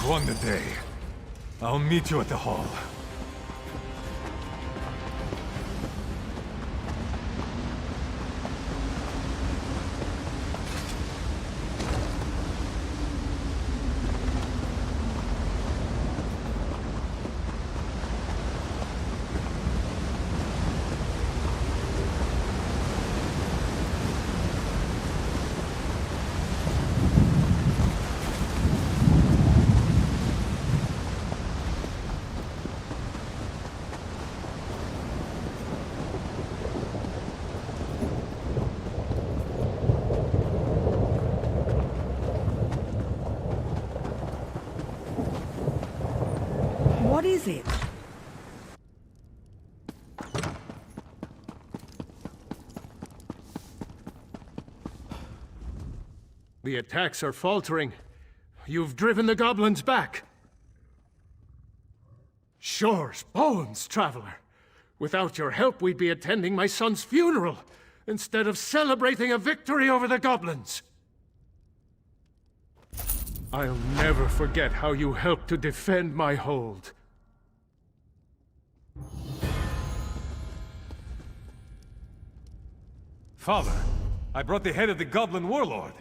Won the day. I'll meet you at the hall. What is it? The attacks are faltering. You've driven the goblins back. Shore's bones, traveler. Without your help, we'd be attending my son's funeral, instead of celebrating a victory over the goblins. I'll never forget how you helped to defend my hold. Father, I brought the head of the Goblin Warlord.